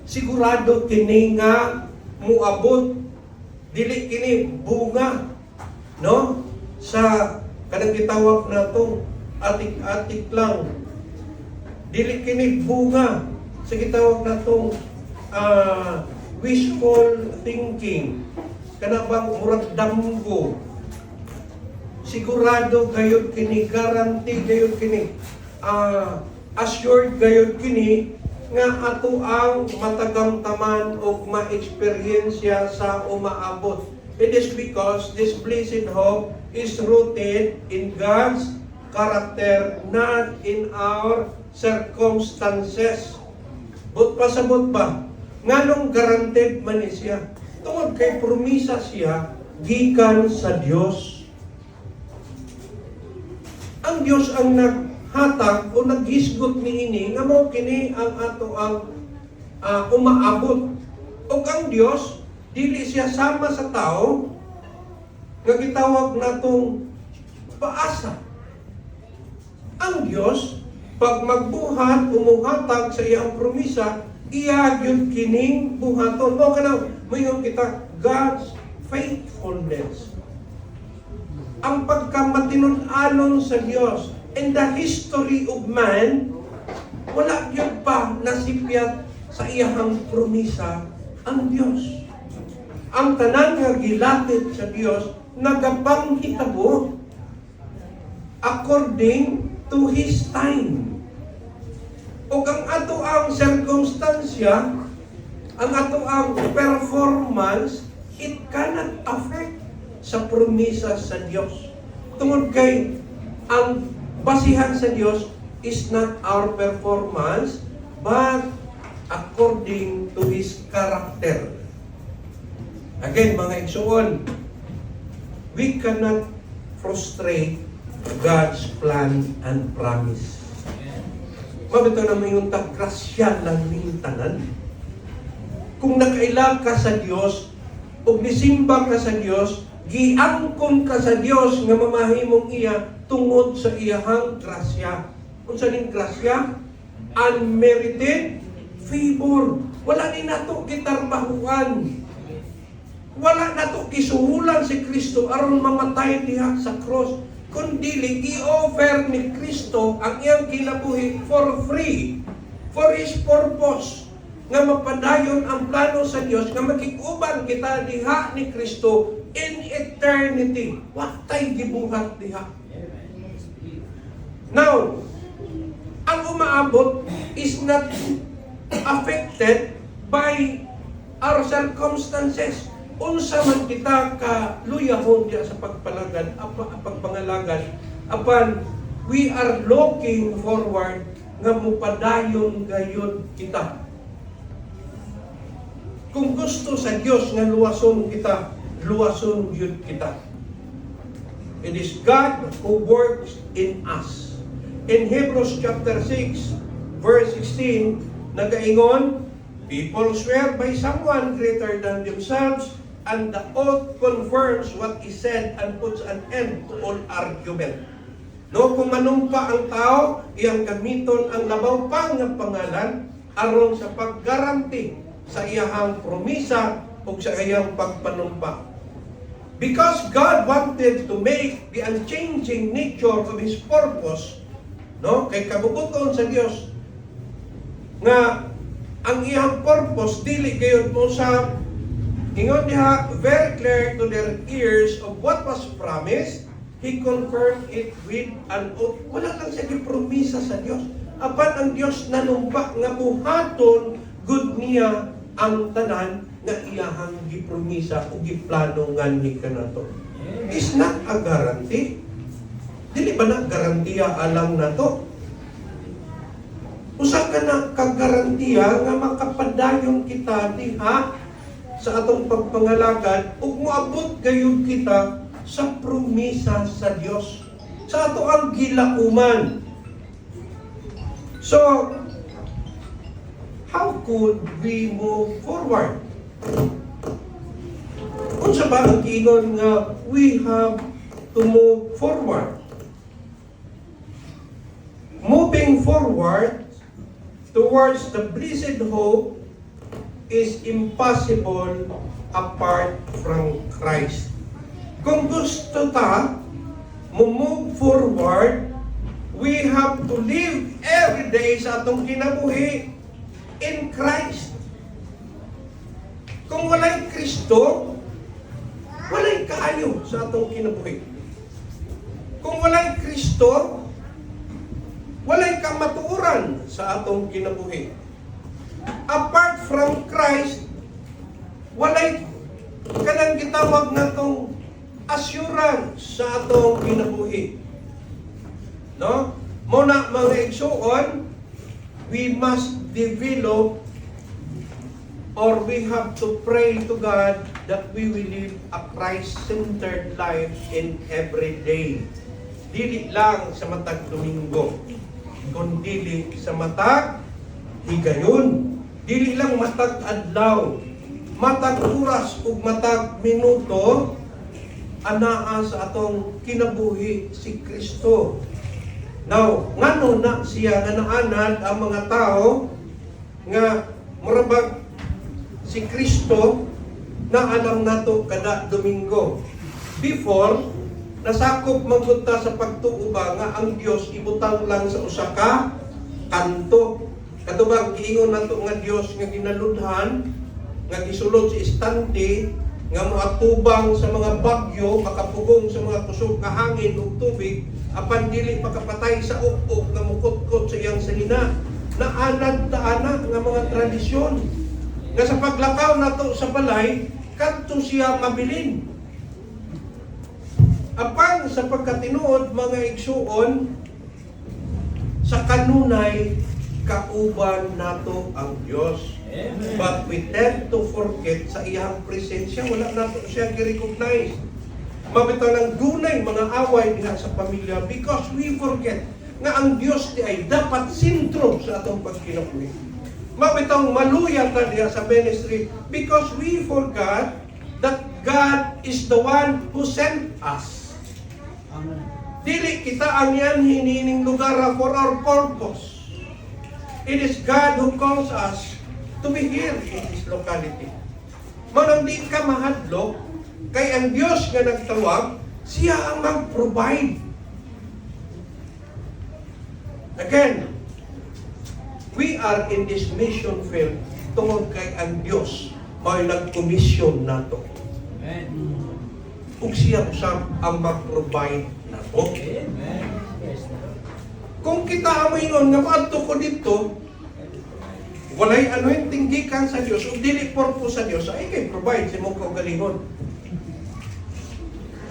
sigurado kini nga muabot, dili kini bunga, no? Sa kanang gitawag natong atik-atik lang, dili kini bunga sa gitawag natong wishful thinking, kana bang murag damgo. Sigurado gayud kini, guarantee gayud kini, assured gayud kini nga ato ang matagamtaman o ma-eksperyensya sa umaabot. It is because this blessed hope is rooted in God's character, not in our circumstances. But pasabot ba? Nganong guaranteed man ni siya? Tungod kay promisa siya gikan sa Dios. Ang Dios ang naghatag o naghisgot niini nga mao kini ang ato ang umaabot. O ang Dios dili siya sama sa tao nga gitawag natong paasa. Ang Dios pag magbuhat umuhatag sa iyang promisa, iya gyud kining buhaton. Mo kana mayon kita God's faithfulness. Ang pagkamatinud-anon sa Dios in the history of man, wala gyud pa nasipyat sa iyang promisa ang Dios. Ang tanan nga gilatid sa Dios nagapanghitabo according to His time. O ang ato ang circumstansya, ang ato ang performance, it cannot affect sa promisa sa Dios. Tungod kay ang basihan sa Dios is not our performance, but according to His character. Again, mga igsoon, we cannot frustrate God's plan and promise. Mabito na may yung grasya lang mintanan. Kung nakaila ka sa Dios, o nisimba ka sa Dios, giangkon ka sa Dios nga mamahimong iya tungod sa iyahang grasya. Kung sa ning grasya, unmerited favor. Wala ni nato gitarbahuan. Wala nato gisuhulan si Kristo aron mamatay diha sa cross. Kundi i-offer ni Kristo ang iyang kinabuhi for free, for His purpose, nga mapadayon ang plano sa Dios nga makikuban kita diha ni Kristo in eternity. Watay gibuhat diha. Now, ang umaabot is not affected by our circumstances. Unsa man kita ka luyahon diya sa pagpangalagan apan we are looking forward nga mupadayon gayon kita. Kung gusto sa Dios nga luwason kita, luwason gyud kita. It is God who works in us. In Hebrews chapter 6 verse 16 nagaingon, people swear by someone greater than themselves, and the oath confirms what is said and puts an end to all argument. No, kung manumpa ang tao, iyang gamiton ang labaw pang ng pangalan aron sa paggaranti sa iyahang promisa o sa iyang pagpanumpa. Because God wanted to make the unchanging nature of His purpose, no, kay kabubuton sa Dios nga ang iyang purpose dili gayud mo sa ingon diha very clear to their ears of what was promised. He confirmed it with an oath. Wala lang siya gipromisa sa Dios. Apan ang Dios nanumpa nga buhaton gud niya ang tanan nga iyahang gipromisa o giplano nganhi kanato. Is not a guarantee. Dili ba na garantiya alang nato? Usa ka na kagarantiya nga makapadayon kita diha sa atong pagpangalagad ug moabot gayud kita sa promisa sa Dios sa ato ang gilauman. So, how could we move forward? Unsa ba ang giingon nga we have to move forward? Moving forward towards the blessed hope is impossible apart from Christ. Kung gusto ta move forward, we have to live every day sa atong kinabuhi in Christ. Kung walay Kristo, walay kaayo sa atong kinabuhi. Kung walay Kristo, walay kamatuoran sa atong kinabuhi. Apart from Christ, walay kanang gitawag natong assurance sa atong kinabuhi. No? Muna mga igsuon, we must develop or we have to pray to God that we will live a Christ-centered life in every day. Dili lang sa matag Domingo, kundi sa matag higayon. Dili lang matag adlaw, matag oras ug matag minuto, anaa sa atong kinabuhi si Kristo. Now, ngano na siya nga naanad ang mga tao nga murabag si Kristo na alam nato kada Domingo. Before, nasakop magpunta sa pagtuo ba nga ang Dios ibutang lang sa usa ka kanto. Katubang giingon nato nga Dios nga ginaludhan, nga gisulod sa istante, nga moatubang sa mga bagyo, makapugong sa mga kusog nga hangin ug tubig, apan dili makapatay sa uk-uk nga mukutkot sa iyang salina. Naanad taana nga mga tradisyon. Nga sa paglakaw nato sa balay, kadto siya mabilin. Apan sa pagkatinuod mga igsuon, sa kanunay kauban nato ang Dios. Amen. But we tend to forget sa iyang presensya, wala nato siya gi-recognize. Mabitaw ng dunay mga away diha sa pamilya because we forget nga ang Dios di ay dapat sentro sa atong pagkinabuhi. Mabitaw maluya ta diha sa ministry because we forgot that God is the one who sent us. Dili kita ang yan hinining lugar for our purpose. It is God who calls us to be here in this locality. Manang di ka mahadlok, kay ang Diyos nga nagtawag, siya ang mag-provide. Again, we are in this mission field tungod kay ang Diyos may nag-commission nato. Amen. Ug siya usab ang mag-provide nato. Amen. Kung kita amoingon nga maadto ko dito, walay anointing gikan sa Dios ug dili purpose sa Dios, ay kay provide sa imong kaugalingon.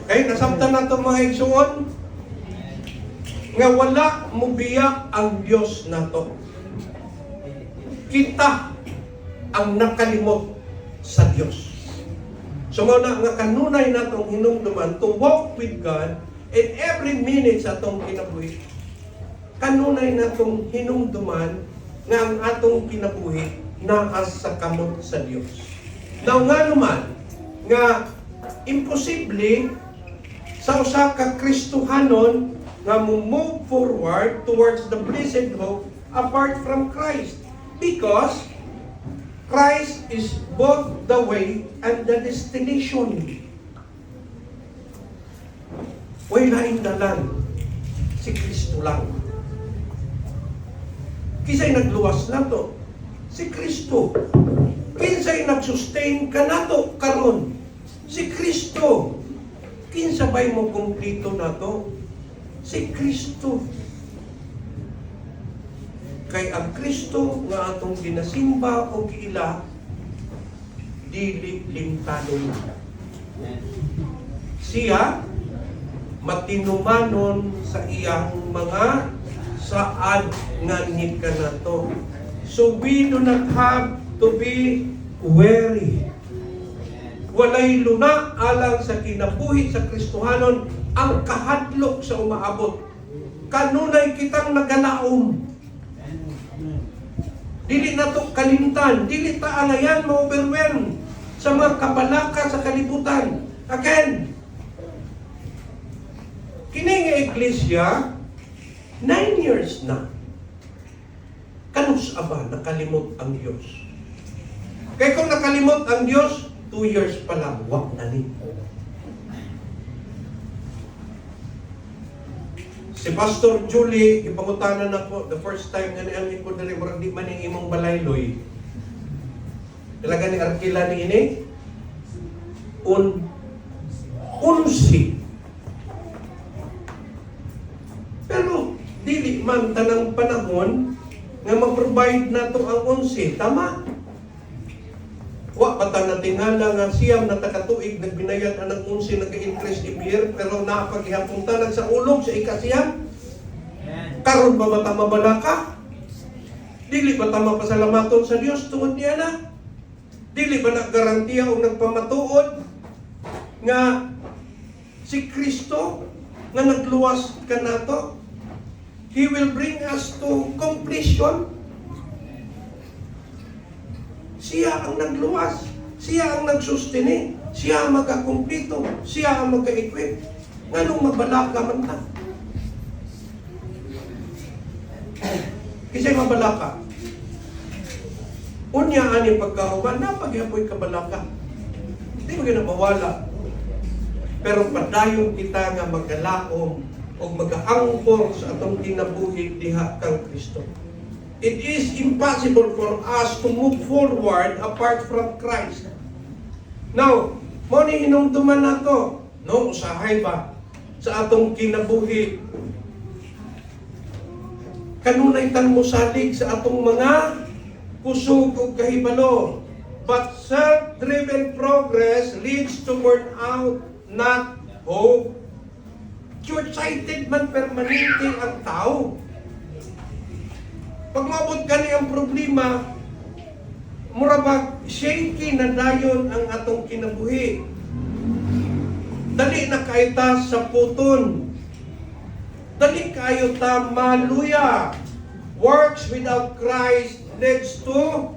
Okay, nasabtan nato mga igsuon nga wala mo biya ang Dios nato. Kita ang nakalimot sa Dios. So nga kanunay natong hinumduman to walk with God in every minute sa atong kinabuhi. Kanunay natong hinumduman nga ang atong kinabuhi naa sa kamot sa Dios. Now nga naman nga imposible sa usa ka Kristohanon nga move forward towards the blessed hope apart from Christ, because Christ is both the way and the destination. Way lain dalan, si Kristo lang. Kisay nagluwas nato, si Kristo. Kinsay nagsustain kanato karon, si Kristo. Kinsa bay mo kumplito na to? Si Kristo. Kay ang Kristo nga atong ginasimba o giila, dili limtanon. Siya matinumanon sa iyang mga saad nga ngika na to. So we do not have to be weary. Walay luna alang sa kinabuhi sa Kristohanon ang kahadlok sa umaabot. Kanunay kitang nagalaom. Dili na to kalimtan, dili ta alayan ma-overwhelm sa mga kabalaka sa kalibutan. Again, kini nga iglesia 9 years na. Kanus aba nakalimot ang Dios. Kay kung nakalimot ang Dios, 2 years pa lang, wag na ni. Si Pastor Julie, ipangutanan ako, the first time nga niyan ko diri murag di man yung imong balayloy. Talaga ni Arkila ni ini, unsi. Pero, dili man tanang panahon nga mag-provide na to ang unsi. Tama. Wa pa ta natingala nga siyam na takatuig nagbinayad ang unsi nag-interest every year pero napaghihapuntanan sa ulog sa ikasiyam. Karon ba ta mabalaka? Dili ba ta mapasalamaton sa Dios tungod niya na? Dili ba naggarantiya o nagpamatuod nga si Kristo nga nagluwas ka nato? He will bring us to completion. Siya ang nagluwas. Siya ang nagsustini. Siya ang magkakumplito. Siya ang magka-equip. Nganong mabalaka man ta? Kasi mabalaka. Unya ani pagkahuman, napagyapoy kabalaka. Hindi mo ginabawala. Pero padayon kita nga magalaom o mag-aangkor sa atong kinabuhi diha kang Kristo. It is impossible for us to move forward apart from Christ. Now, mo ni hinumduman nato, no, usahay ba sa atong kinabuhi? Kanunay tan mo salig sa atong mga kusog ug kahibalo. But self-driven progress leads to burnout, not hope. Short-sighted man permanente ang tao. Pag maabot ka niyang problema, murabag shaky na dayon ang atong kinabuhi. Dali na kayo ta sa puton. Dali kayo ta maluya. Works without Christ leads to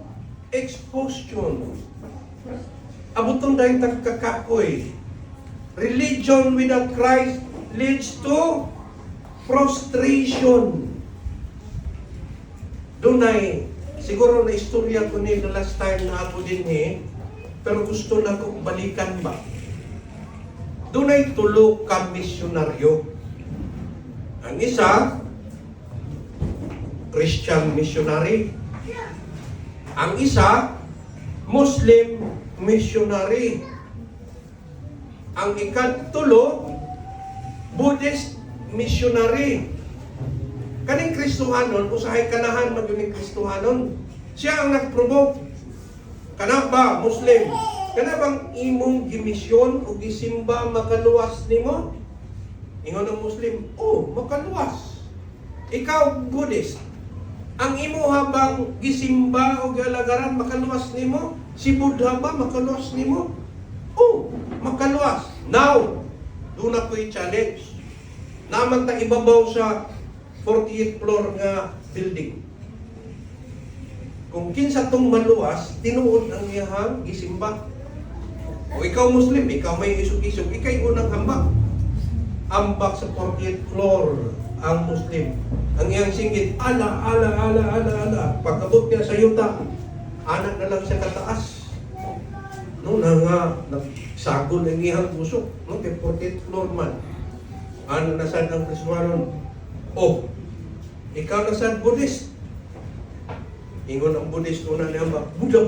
exhaustion. Abuton dahil tagkakakoy. Religion without Christ leads to frustration. Dunay, siguro na istorya ko ni the last time na ako din pero gusto na ko balikan ba. Dunay tulo ka misyonaryo. Ang isa, Christian missionary. Ang isa, Muslim missionary. Ang ikatulo, Buddhist missionary. Kaning Kristohanon, usahay kanahan man yun ni Kristohanon. Siya ang nag-provoke. Kana ba, Muslim? Kana bang imong gimisyon o gisimba makaluwas nimo? Ingon ang Muslim, oh, makaluwas. Ikaw, Buddhist. Ang imo habang gisimba o gialagaran makaluwas nimo? Si Buddha ba makaluwas nimo? Oh, makaluwas. Now, doon na ko'y challenge. Naman ta ibabaw sa 48th floor nga building. Kung kinsa tong maluwas, tinuod ang iyahang gisimba. O ikaw Muslim, ikaw may isog-isog, ikay unang hambak. Ambak sa 48th floor ang Muslim. Ang iyang singgit, ala. Pagkabot niya sa yuta, anak na lang siya kataas. No, nagsagol ang iyang puso. No, kay 48th floor man. Ano na saan ang Kristohanon? Oh, ikaw na saan Buddhist? Ingon ang Buddhist una niya ba? Buddha.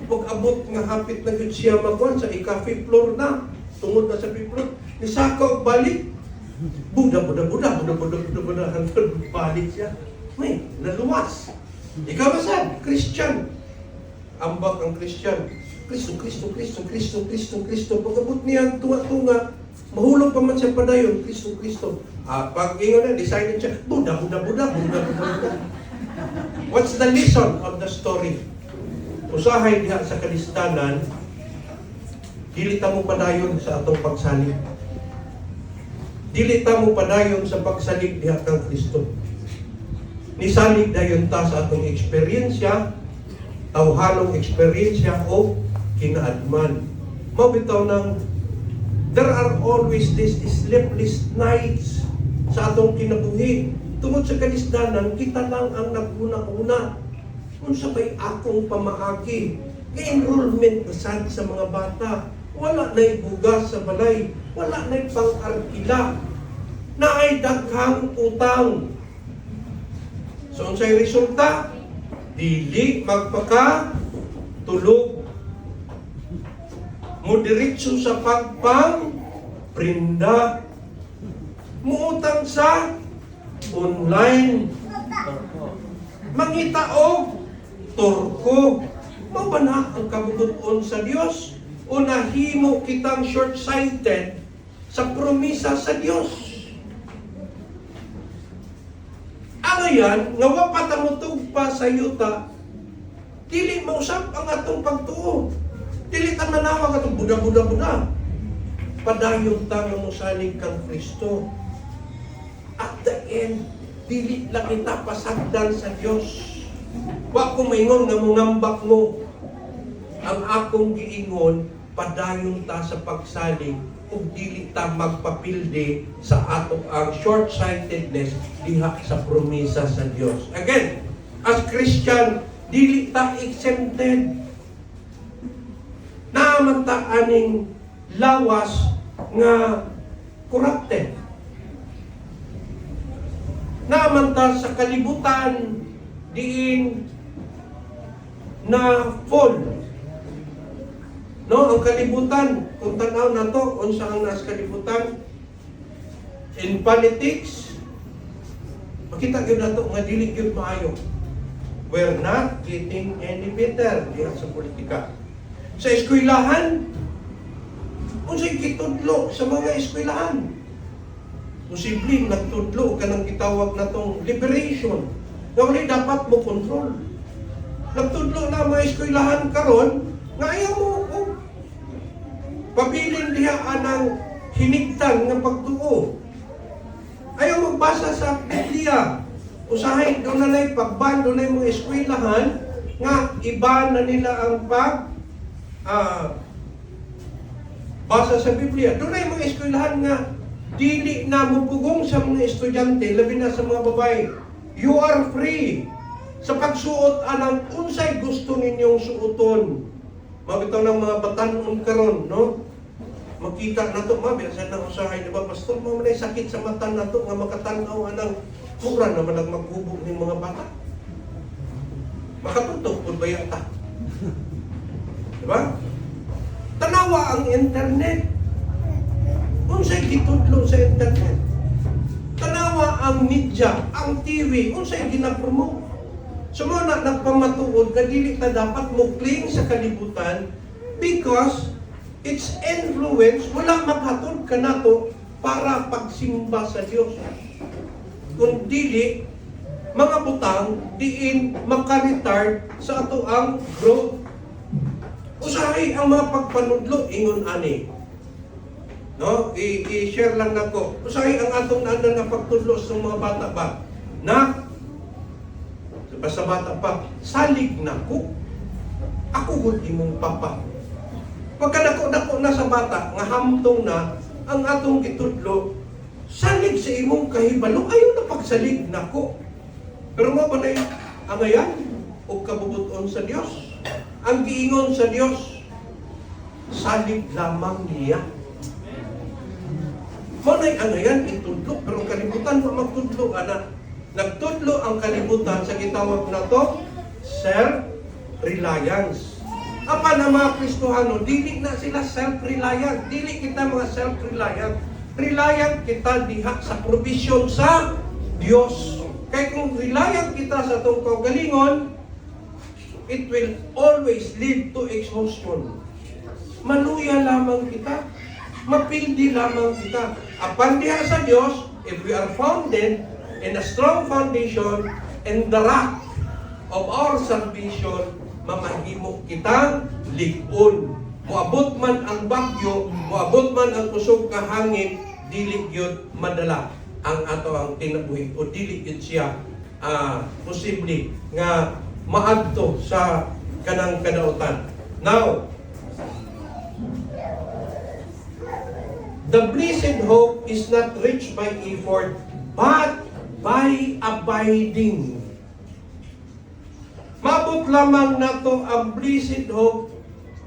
Pag-abot nga hapit na gud siya magwan sa ika-fifth floor na. Tungod na sa fifth floor. Nisaka og balik. Buda, hantod balik siya. May, naluwas. Ikaw ba sad? Christian. Ambak ang Christian. Kristo. Pag-abot niya, tunga-tunga, mahulog pa man siya padayon, Kristo. Pag ingon na, decided siya, Buda. What's the lesson of the story? Usahay diha sa kalistanan, dilita mo padayon sa atong pagsalig. Dilita mo padayon sa pagsalig diha kang Kristo. Nisalig dayon ta sa atong eksperyensya, tawhalong eksperyensya o kinaadman. Mabitaw ng there are always these sleepless nights sa atong kinabuhi. Tungod sa kalisdanan, kita lang ang naguna-una. Kung sabay akong pamaagi, enrollment kasad sa mga bata, wala na'y bugas sa balay, wala na'y pang-arkila, na ay daghang utang. So, unsay resulta? Dili magpakatulog. Mudiretso sa pagpang-prinda. Muutang sa online. Mangita og turko. Mao ba na ang kabubuton sa Dios? O nahimo kitang short-sighted sa promisa sa Dios? Angayan, nga wapatamutog pa sa yuta, dili mausap ang atong pagtuo. Dili ta manawag atong buda. Padayon ta nga mosalig kang Kristo. At the end, dili lang kita pasagdan sa Dios. Wa ko maingon nga mungambak mo. Ang akong giingon, padayon ta sa pagsalig ug dili ta magpapilde sa ato ang short-sightedness diha sa promisa sa Dios. Again, as Christian, dili ta exempted. Naaman ta aning lawas nga corrupted. Naaman ta sa kalibutan diin na fall. No, ang kalibutan, kung tanaw na to, unsa ang nasa kalibutan? In politics, makita gyud nato nga dili gyud maayo. We're not getting any better diha sa politika. Sa eskwelahan, unsay kitudlo sa mga eskwelahan? Posibleng nagtudlo ka ng gitawag na tong liberation. Nga wala dapat mo control. Nagtudlo na mga eskwelahan karon nga ayaw mo pabilin diha anang hinigtan ng pagtuo. Ayaw magbasa sa Biblia. Usahay doon na na'y pagban, doon na'y mga eskwelahan nga iba na nila ang basa sa Biblia. Doon na'y mga eskwelahan nga dili na mupugong sa mga estudyante, labi na sa mga babae. You are free sa pagsuot anang unsay gusto ninyong suoton. Mabitaw ng mga batanon karon, no? Makita na to, biasa na usahay, di ba, pastor, mamanay sakit sa mata na to, nga makatanaw anang mura naman ang maghubog ng mga bata. Makatutok po ba yata? Di ba? Tanawa ang internet. Unsay gitudlo sa internet. Tanawa ang media, ang TV, unsay ginapromote. Sumuna nagpamatuod na dili ta dapat mo cling sa kalibutan because its influence wala maghatod ka nato para pagsimba sa Dios. Kung dili, mga butang diin makaretard sa ato ang growth. Usahay ang mga pagpanudlo ingon ani. No, i-share lang nako. Usahay ang atong nanda nga pagtudlo sa mga bata ba na basta bata pa, salig na ko. Ako gud imong papa. Pagka dako na sa bata, nga hamtong na, ang atong gitudlo, salig sa imong kahibalo, ayaw na pagsalig na ko. Pero mo ba na yung angayan o kabubuton sa Diyos? Ang giingon sa Diyos, salig lamang niya. Mo na yung angayan, itudlo, pero kalibutan mo magtudlo, anak. Nagtudlo ang kalibutan sa gitawag na to, self-reliance. Apan ang mga Kristohano, dili na sila self-reliant. Dili kita mga self-reliant. Reliant kita diha sa provision sa Dios. Kaya kung reliant kita sa itong kaugalingon, it will always lead to exhaustion. Maluya lamang kita. Mapildi lamang kita. Apan diha sa Dios, if we are founded in a strong foundation and the rock of our salvation, mamahimo kitang lig-on. Moabot man ang bagyo, moabot man ang kusog ka hangin, dili gyud madala ang ato ang kinabuhi o dili gyud siya posible nga maadto sa kanang kadautan. Now, the blessed hope is not reached by effort, but by abiding. Mabot lamang nato ang blessed hope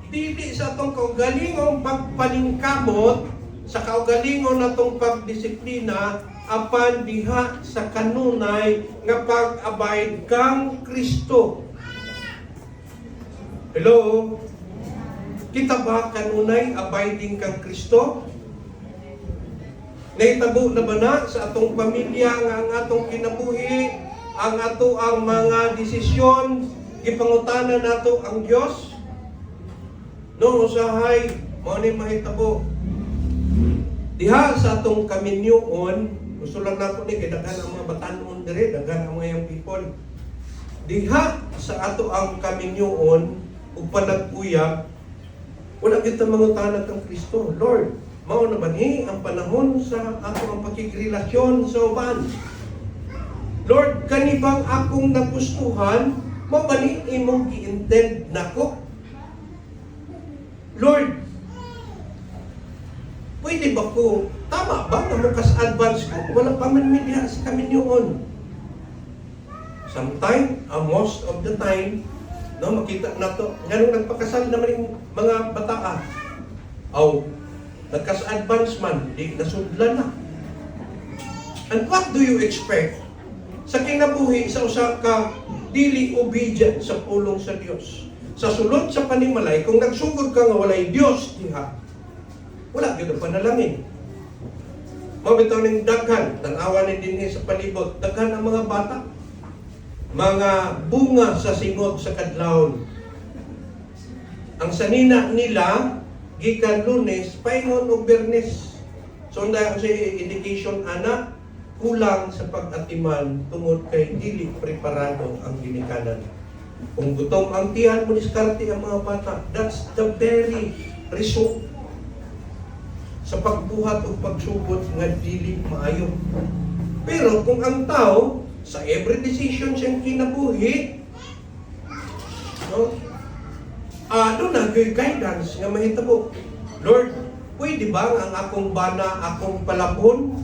dili sa atong kaugalingong pagpalingkamot, sa kaugalingong natong pagdisiplina, apan diha sa kanunay nga pag-abide kang Kristo. Hello? Kita ba kanunay abiding kang Kristo? Naitabo na ba na sa atong pamilya nga ang atong kinabuhi, ang ato ang mga desisyon, gipangutana nato ang Dios? No, usahay, mo ni mahitabo. Diha sa atong kaminyoon, gusto lang nato ni kay daghan ang mga batanon dire, daghan ang mga young people. Diha sa ato ang kaminyoon ug panag-uyab, wala kita mangutana kang Kristo. Lord, mao na ba ni ang panahon sa ato ang pakigrelasyon sa uban? Lord, kani bang akong nagustuhan, mao ba ni imong gi-intend nako? Lord, pwede ba ko, tama ba na mukas advance ko? Wala pa man media sa kaminyoon. Sometimes, most of the time, no, makita na to, ganun nagpakasal naman yung mga bataa. Nagkas-advance man, di nasudlan na. And what do you expect? Sa kinabuhi, sa usa ka dili obedient sa pulong sa Dios. Sa sulod sa panimalay, kung nagsugod ka nga walay Dios diha, wala gyud panalangin. Mabitaw ning daghan, tanawa ni dinhi sa palibot, daghan ang mga bata, mga bunga sa singot sa kadlawon. Ang sanina nila gikan Lunes, paingon og Biyernes. So dahil sa indication ana, kulang sa pag-atiman tungod kay dili preparado ang ginikanan. Kung gutom ang tiyan mo diskarte ang mga bata, that's the very result sa pagbuhat o pagsubot nga dili maayo. Pero kung ang tao sa every decision siyang kinabuhi, no, na guidance nga mahitabo. Lord, pwede ba ang akong bana akong palabon?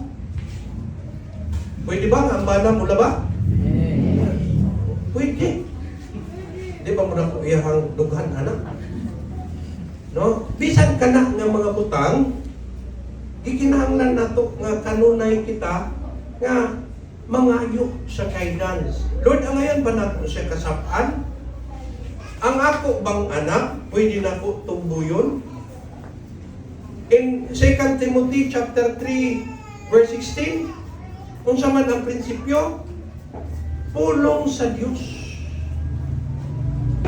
Pwede ba ang bana mula ba? Pwede. Di ba mo na po iyahang dughan, anak? No? Bisan ka na nga mga butang, ikinahanglan nato nga kanunay kita nga mangayo sa guidance. Lord, ang ngayon ba nato siya kasapaan? Ang ako bang anak, pwede na po tumbuyon? In 2 Timothy chapter 3, verse 16, kung sa man ang prinsipyo, pulong sa Diyos.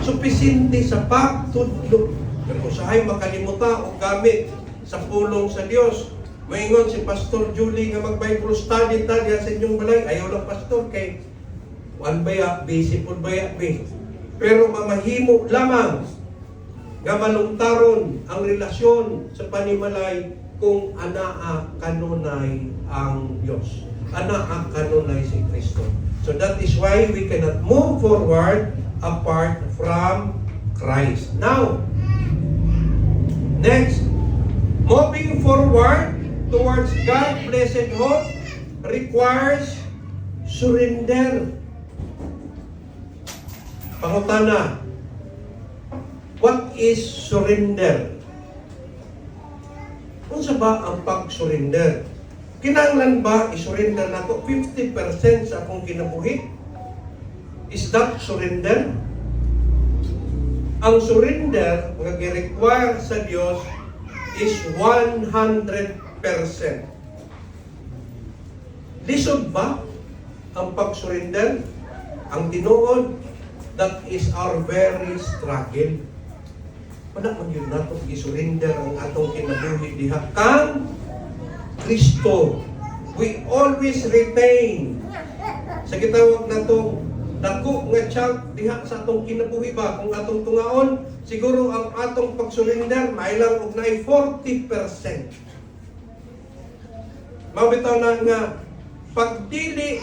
Supisinte sa pagtudlo. Kung usahay makalimuta o gamit sa pulong sa Diyos. Maingon si Pastor Julie nga mag-Bible study ta diyan sa inyong balay. Ayaw lang pastor kay one baya, busy po baya, pero mamahimo lamang nga malungtaron ang relasyon sa panimalay kung anaa kanunay ang Diyos. Anaa kanunay si Kristo. So that is why we cannot move forward apart from Christ. Now, next, moving forward towards God's blessed hope requires surrender. Pangutana, what is surrender? Kung sa ba ang pag-surrender? Kinahanglan ba i-surrender na ako 50% sa akong kinabuhi? Is that surrender? Ang surrender nga gi-require sa Dios is 100%. Lisod ba ang pag-surrender? Ang tinuod, that is our very struggle. Wala man yun nato i-surrender ang atong kinabuhi diha kang Kristo. We always retain sa gitawag na to dako nga chunk diha sa atong kinabuhi ba kung atong tungaon siguro ang atong pag-surrender mailang og naay 40%. Mabitaw na nga pag dili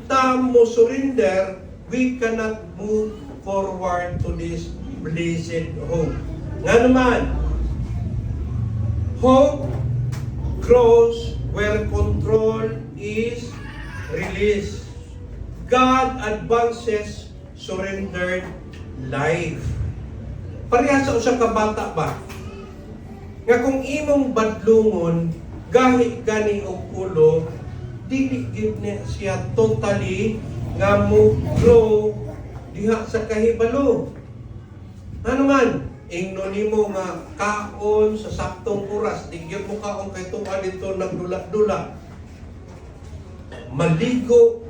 ta mo surrender, we cannot move forward to this blessed hope. Nga naman, hope grows where control is released. God advances surrendered life. Pareha sa usa ka bata ba? Nga kung imong badlungon, gahi gani og ulo, dili gyud niya siya totally nga mo grow diha sa kahibalo. Ano man, ingno nimo nga kaon sa saktong oras, di gyud mo kaon kay tuwa dito nagdula-dula. Maligo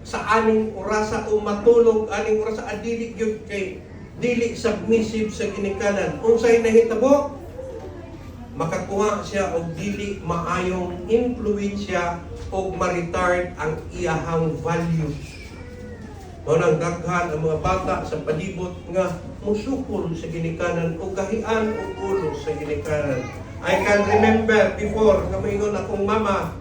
sa aning orasa o matulog aning orasa adili gyud kay dili submissive sa ginikanan. Unsay nahitabo? Makakuha siya og dili maayong influensya o ma-retard ang iyahang values. O nang daghan ang mga bata sa palibot nga musukol sa ginikanan o gahian o ulo sa ginikanan. I can remember before nga maingon akong mama,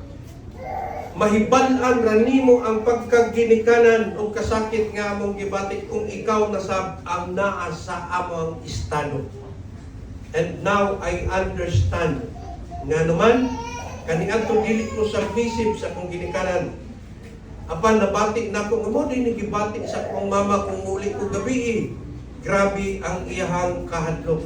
mahibal-an ra nimo ang pagkaginikanan o kasakit nga among gibatik kung ikaw nasab ang naa sa among estado. And now I understand nga naman kaniadto dili ko submissive sa akong ginikanan. Apan nabati na ko mo din gibati sa akong mama kung uli ko gabi. Grabe ang iyahang kahadlok.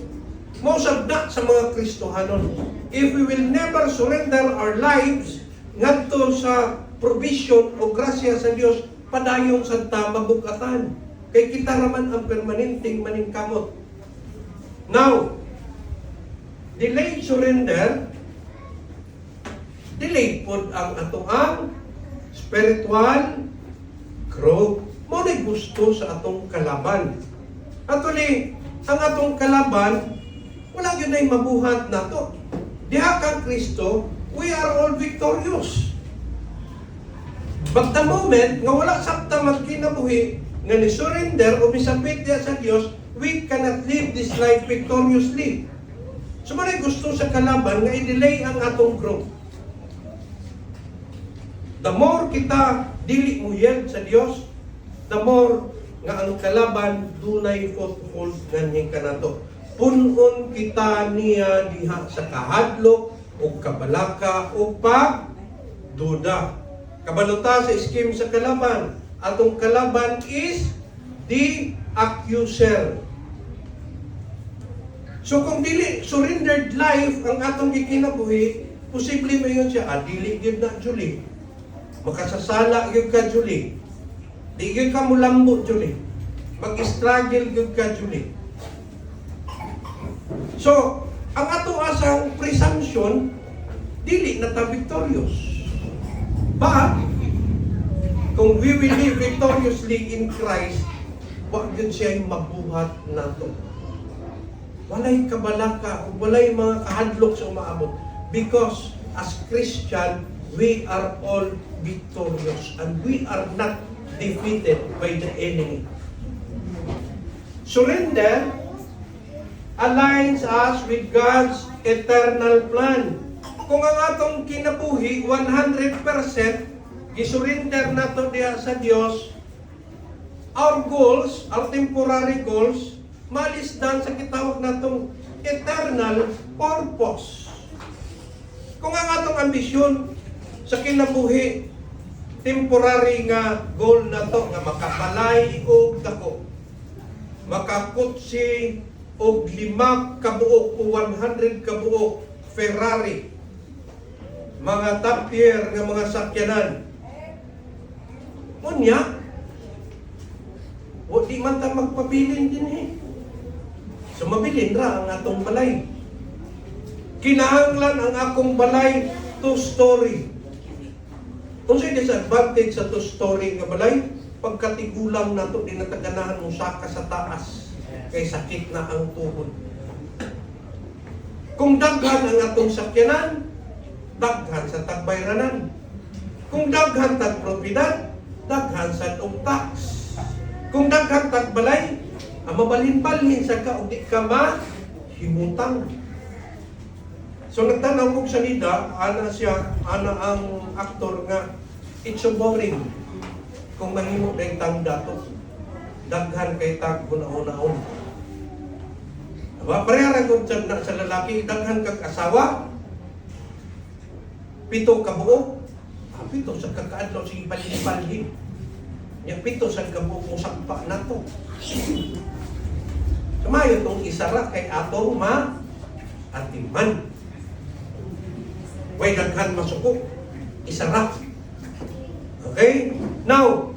Mo sabda sa mga Kristohanon. If we will never surrender our lives ngadto sa provision o grasya sa Dios, padayong sa mabugatan. Kay kita raman ang permanenteng maningkamot. Now, delayed surrender, delayed po ang atoang spiritual growth. Mo na gusto sa atong kalaban. Actually, ang atong kalaban, wala yun ay mabuhat na to. Diha kang Kristo, we are all victorious. But the moment nga wala sabta magkinabuhi, nga ni surrender o misabit diya sa Dios, we cannot live this life victoriously. So man gusto sa kalaban nga i-delay ang atong growth. The more kita dili mo yan sa Dios, the more nga ang kalaban dunay foothold nganhi kanato. Punon kita niya diha sa kahadlok o kabalaka o pagduda. Kabaluta sa scheme sa kalaban. Atong kalaban is the accuser. So kung dili surrendered life ang atong gikinabuhi, posible mo yun siya, dili gyud na Julie. Makasasala gyud ka Julie. Di gyud ka mulambo Julie. Mag-struggle gyud ka Julie. So, ang ato asang presumption, dili na ta victorious. But, kung we will live victoriously in Christ, wag yun siya'y mabuhat nato. Walay kabalaka, walay mga kahadlok sa umaabot. Because, as Christian, we are all victorious and we are not defeated by the enemy. Surrender aligns us with God's eternal plan. Kung ang atong kinabuhi 100% gisurrender nato diha sa Dios, our goals, our temporary goals, malisdan sa kitawag natong eternal purpose. Kung ang atong ambisyon sa kinabuhi, temporary nga goal na to nga makabalay og dako, makakutsi og 5 kabuok o 100 kabuok Ferrari, mga top tier nga mga sakyanan. Unya, di man ta magpabilin din eh. So mabilin ra ang atong balay. Kinahanglan ang akong balay two-story. Kung sa'yo disadvantage sa two-story nga balay, pagkatigulang na ito, dinataganahan mong saka sa taas. Kay sakit na ang tuhod. Kung daghan ang atong sakyanan, daghan sa tagbayranan. Kung daghan tagpropiedad, daghan sa tax. Kung daghan tagbalay, ang mabalhin-balhin sa ka, o di ka mahimutang. So nagtanaw kong salida, ana ang aktor nga, it's so boring. Kung mahimo na tang dato, daghan kay tag una-unaon. Diba? Parehara kung sa lalaki, daghan kag asawa, 7 ka buo, 7 sa kakaadlaw, sige balhin-balhin. Yung 7 sa kabuo mo sakpa na to. Kamayo itong isara kay atong ma-atiman. Way daghan masuko, isara. Okay? Now,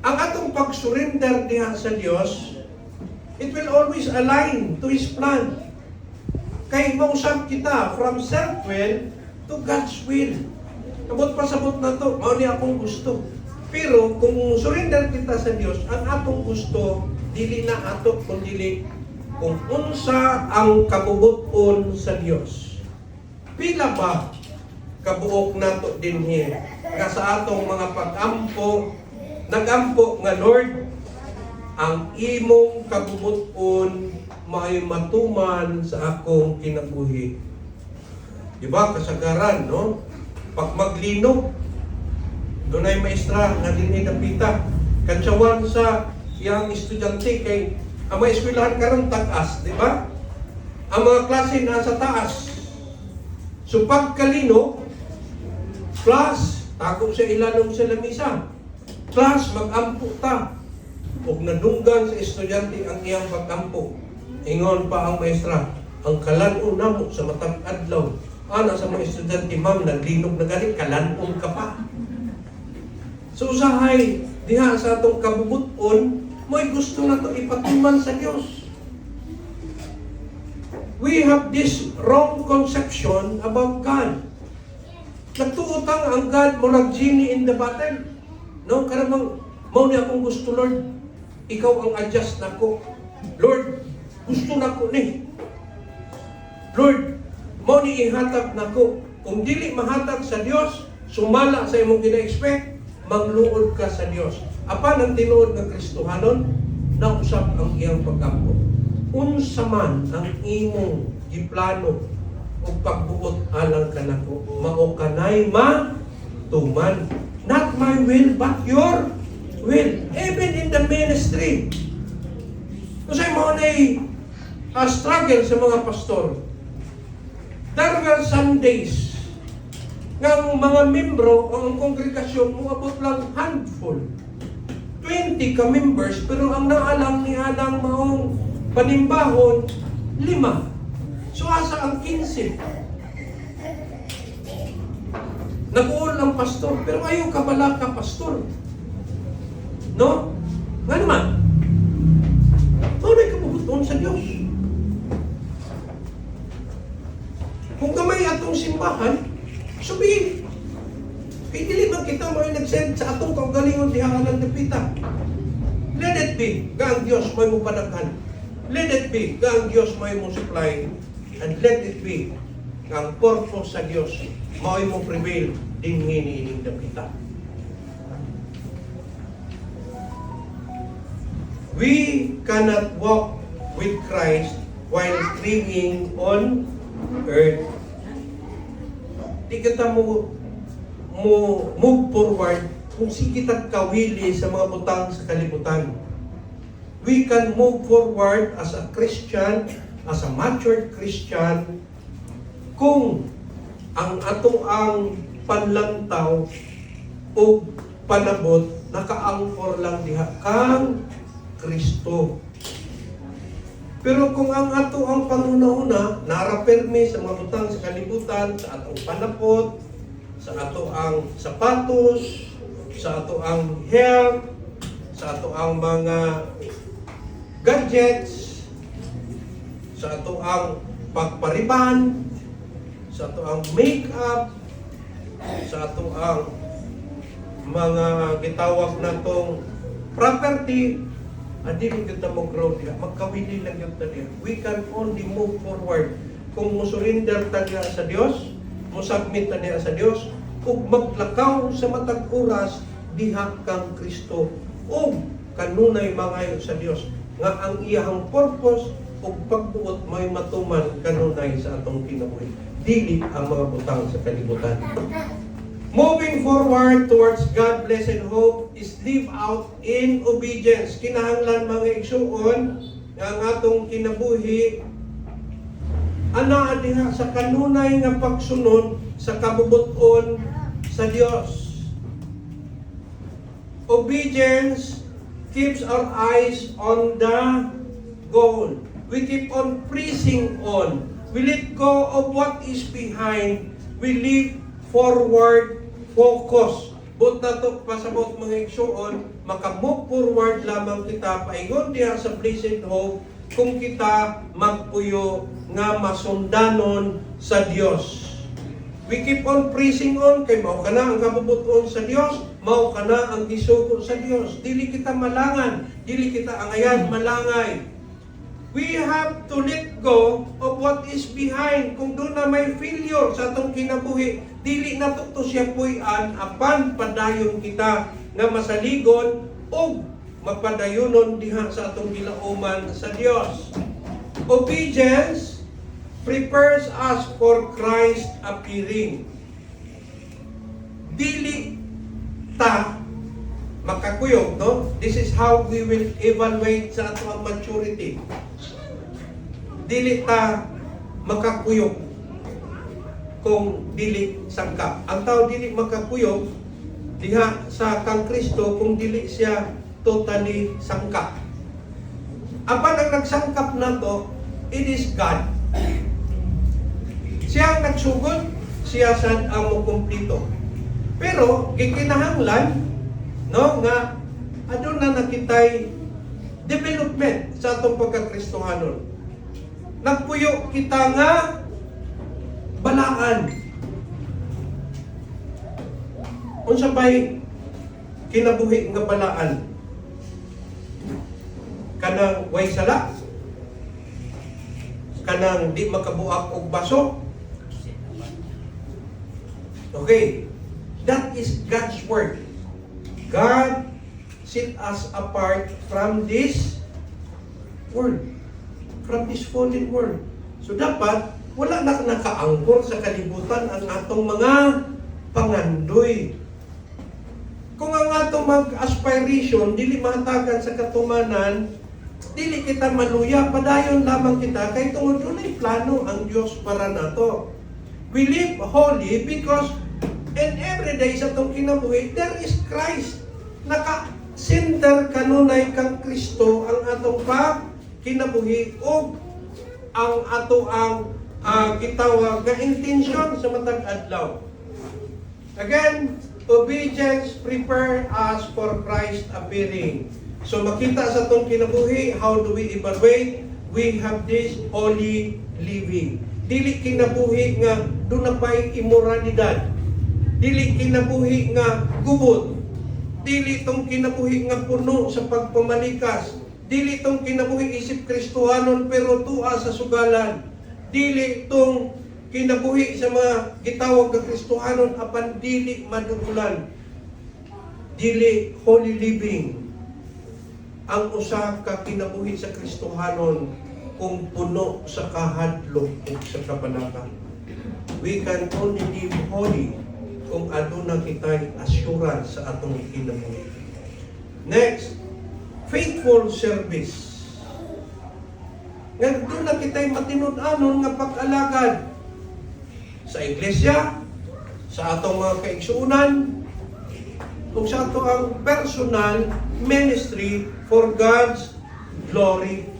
ang atong pag-surrender diha sa Dios, it will always align to His plan. Kay mausap kita from self-will to God's will. Abot pasabot na to, mao ni akong gusto. Pero kung surrender kita sa Dios, ang atong gusto dili na ato kundi kung unsa ang kabubuton sa Dios. Pila ba kabuok nato dinhi nga sa atong mga pag-ampo, nagampo nga Lord, ang imong kabubuton may matuman sa akong kinabuhi. Diba kasagaran, no? Pag maglinog, doon ay maestra nga dinhi napita. Katsawan sa iyang estudyante kay ang mga eskwelahan karon tag-as, di ba? Ang mga klase nasa taas. So pagkalino, class, tago sa ilalong sa lamisa. Class, mag-ampo ta. Huwag nadunggan sa estudyante ang iyang pag-ampo. Ingon pa ang maestra, ang kalan-on namo sa matag adlaw. Ana sa mga estudyante, ma'am, naglinog na galing, kalan-on ka pa. So usahay, diha sa atong kabubuton, mo'y gusto na ito ipatuman sa Diyos. We have this wrong conception about God. Nagtuutang ang God murag genie in the bottle. No, karamang mao ni akong gusto, Lord. Ikaw ang adjust nako. Lord, gusto nako ni. Lord, mao ni ihatag nako. Kung dili mahatag sa Dios, sumala sa imong gina-expect, magluod ka sa Dios. Apan ang tinuod nga Kristohanon, nausap ang iyang pag-ampo. Unsa man ang imong giplano o pagbuot alang kanako, mao kanay matuman. Not my will, but your will. Even in the ministry. Kasi mo na struggle sa mga pastor. There were Sundays ng mga membro ang kongregasyon mo abot lang handful. 20 ka members, pero ang naalang ni Adang maong panimbahon, 5. So asa ang 15? Nag-uol ang pastor, pero ayaw ka bala ka pastor. No? Nga naman. Tunay ka mabuton sa Diyos. Kung gamay atong simbahan, sabihin, dili man kita mo nag-send sa atong kaugalingon diha ang napita. Let it be, gaang Diyos may mo panaghan. Let it be, gaang Diyos may mo supply. And let it be, gaang purpose sa Diyos may mo prevail din hinihiling napita. We cannot walk with Christ while clinging on earth. Di kita mo move forward kung sige kawili sa mga butang sa kalibutan. We can move forward as a Christian, as a matured Christian, kung ang ang panlantaw o panabot nakaangkor lang diha kang Kristo. Pero kung ang ang pangunahuna naraperme sa mga butang sa kalibutan, sa atong panapot, sa ato ang sapatos, sa ato ang health, sa ato ang mga gadgets, sa ato ang pagpariban, sa ato ang make-up, sa ato ang mga gitawag natong property, dili gyud ta mo grow diha, magkawili lang gyud ta diha. We can only move forward kung mo surrender ta diha sa Dios, mo submit ta diha sa Dios, ug maglakaw sa matag oras diha kang Kristo, ug kanunay mangayo sa Dios nga ang iyang purpose ug pagbuot may matuman kanunay sa atong kinabuhi, dili ang mga butang sa kalibutan. Moving forward towards God blessed hope is live out in obedience. Kinahanglan mga igsuon nga ang atong kinabuhi ana diha sa kanunay nga pagsunod sa kabubuton sa Dios. Obedience keeps our eyes on the goal. We keep on pressing on. We let go of what is behind. We live forward focus. But nato pasabot mga igsuon, maka-move forward lamang kita paingon diha sa blessed hope kung kita magpuyo nga masundanon sa Dios. We keep on pressing on kay mao kana ang kabubuton sa Dios, mao kana ang gisugo sa Dios. Dili kita malangan, dili kita angayan malangay. We have to let go of what is behind. Kung doon na may failure sa atong kinabuhi, dili na to siya puy-an, apan padayon kita nga masaligon o magpadayonon diha sa atong gilauman sa Dios. Obedience prepares us for Christ appearing. Dili ta makakuyog, no? This is how we will evaluate sa atong maturity. Dili ta makakuyog kung dili sangkap. Ang tao dili makakuyog diha sa kang Kristo kung dili siya totally sangkap. Apan ang nagsangkap na to, it is God. Siya ang nagsugod, siya sad ang mukumplito. Pero gikinahanglan no nga aduna na nakitay development sa atong pagkakristohanon. Nagpuyo kita nga balaan. Unsa bay kinabuhi nga balaan? Kanang way sala, kanang di makabuak og baso. Okay, that is God's word. God set us apart from this world, from this fallen world. So dapat wala na nakaangkor sa kalibutan ang atong mga pangandoy. Kung ang atong mag-aspiration dili mahatagan sa katumanan, dili kita maluya, padayon lamang kita kay tungod dunay plano ang Dios para nato. We live holy because in every day sa atong kinabuhi there is Christ. Naka-center kanunay kang Kristo ang atong kinabuhi o ang ato ang gitawag nga intensyon sa matag adlaw. Again, obedience prepare us for Christ appearing. So makita sa atong kinabuhi, how do we evaluate? We have this holy living. Dili kinabuhi nga dunay immoralidad. Dili kinabuhi nga gubot. Dili tong kinabuhi nga puno sa pagpamalikas. Dili tong kinabuhi isip Kristohanon pero tuwa sa sugalan. Dili tong kinabuhi sa mga gitawag nga Kristohanon apan dili madugulan. Dili holy living. Ang usa ka kinabuhi sa Kristohanon kung puno sa kahadlok ug sa kabanatan. We can only live holy kung aduna kitay assurance sa atong kinabuhi. Next, faithful service. Nga doon na kitay matinud-anon nga pag-alagad sa iglesia, sa atong mga kaigsuunan, kung sa ato ang personal ministry for God's glory.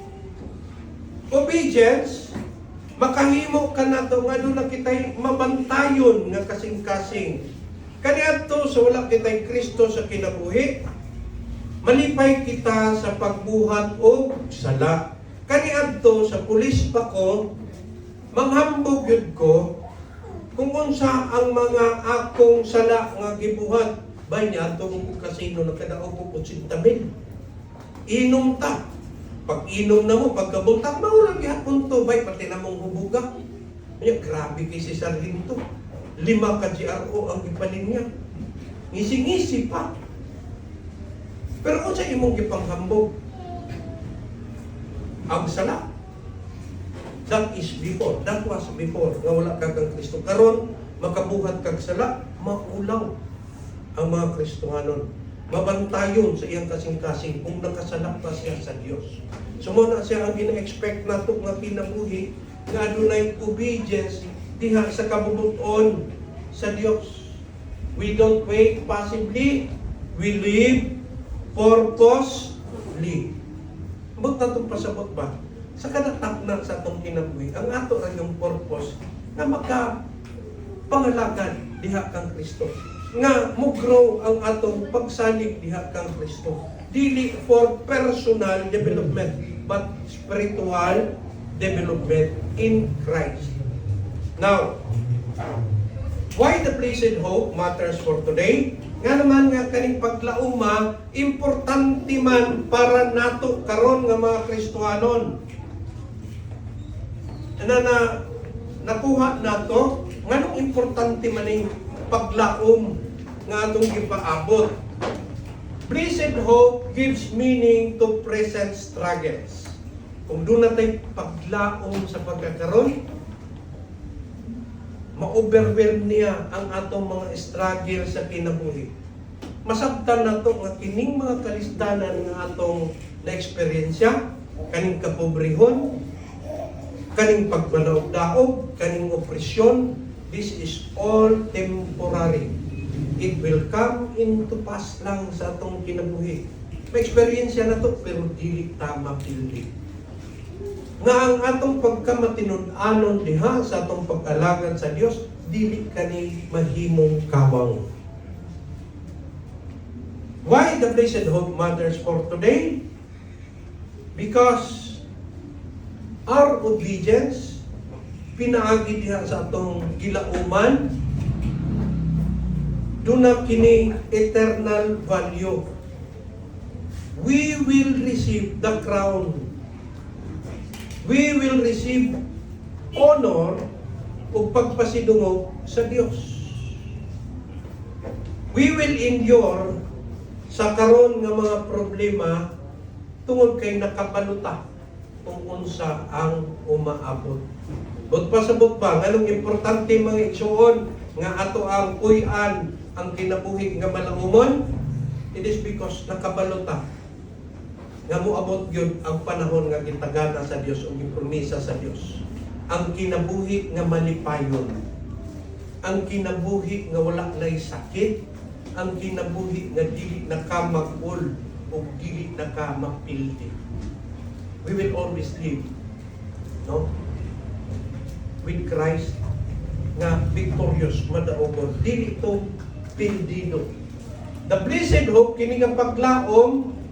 Obedience, makahimo ka na ito nga doon na kitay mabantayon nga kasing-kasing. Kaniadto sa wala kitay Kristo sa kinabuhi, malipay kita sa pagbuhat o sala. Kaniadto sa pulis pa ko, manghambog yun ko, kung unsa ang mga akong sala nga gibuhat, bay niya itong kasino na kadaog ko 80,000. Inom ta. Pag inom na mo, pagkabultak, maurang yapon to, bay, pati na mong hubuga. Kaya, grabe kay si Sargento. 5 ka GRO ang ipanin niya. Ngisi-ngisi pa. Pero kung sa imong gipanghambog, ang sala, that is before. That was before. Nga wala kang Kristo. Karon, makabuhat kag sala, maulaw ang mga Kristohanon. Mabantayon sa iyang kasing-kasing kung nakasalak pa siya sa Diyos. So muna siya ang gina-expect nato nga kinabuhi nga adunay obedience diha sa kabubuton sa Diyos. We don't wait passively, we live purposely. Ba't natong pasabot ba? Sa kanatak na sa itong kinabuhi, ang ato ra yung purpose na makapangalagan diha kang Kristo. Nga mo-grow ang atong pagsalig diha kang Kristo. Dili for personal development, but spiritual development in Christ. Now, why the blessed hope matters for today? Nga naman nga kaning paglauma, importante man para nato karon nga mga Kristohanon. Nakuha nato, nganong importante man ning paglaom nga atong gipaabot. Blessed hope gives meaning to present struggles. Kung doon natin paglaom sa pagkakaroon, ma-overwhelm niya ang atong mga struggle sa kinabuhi. Masabtan na to nga kining mga kalistanan nga atong na-eksperyensya, kaning kapobrehon, kaning pagmanaog-daog, kaning opresyon, this is all temporary. It will come into pass lang sa atong kinabuhi. May eksperyensya na to, pero dili tama pildi. Nga ang atong pagkamatinud-anon diha sa atong pag-alagad sa Dios, dili kani mahimong kawang. Why the blessed hope matters for today? Because our obedience pinaagi diha sa atong gilauman, doon na kini eternal value. We will receive the crown. We will receive honor o pagpasidungog sa Diyos. We will endure sa karon nga mga problema tungod kay nakabaluta kung unsa ang umaabot. But pasabot ba, nganong importante mga igsuon nga ato ang puy-an ang kinabuhi nga malaumon? It is because nakabaluta nga moabot gyud ang panahon nga gitagana sa Dios o gipromisa sa Dios. Ang kinabuhi nga malipayon, ang kinabuhi nga wala nay sakit, ang kinabuhi nga dili nakamag-ul o dili nakamapildi. We will always live, no? With Christ nga victorious madaogon, dili ito pildido. The blessed hope kini nga paglaom,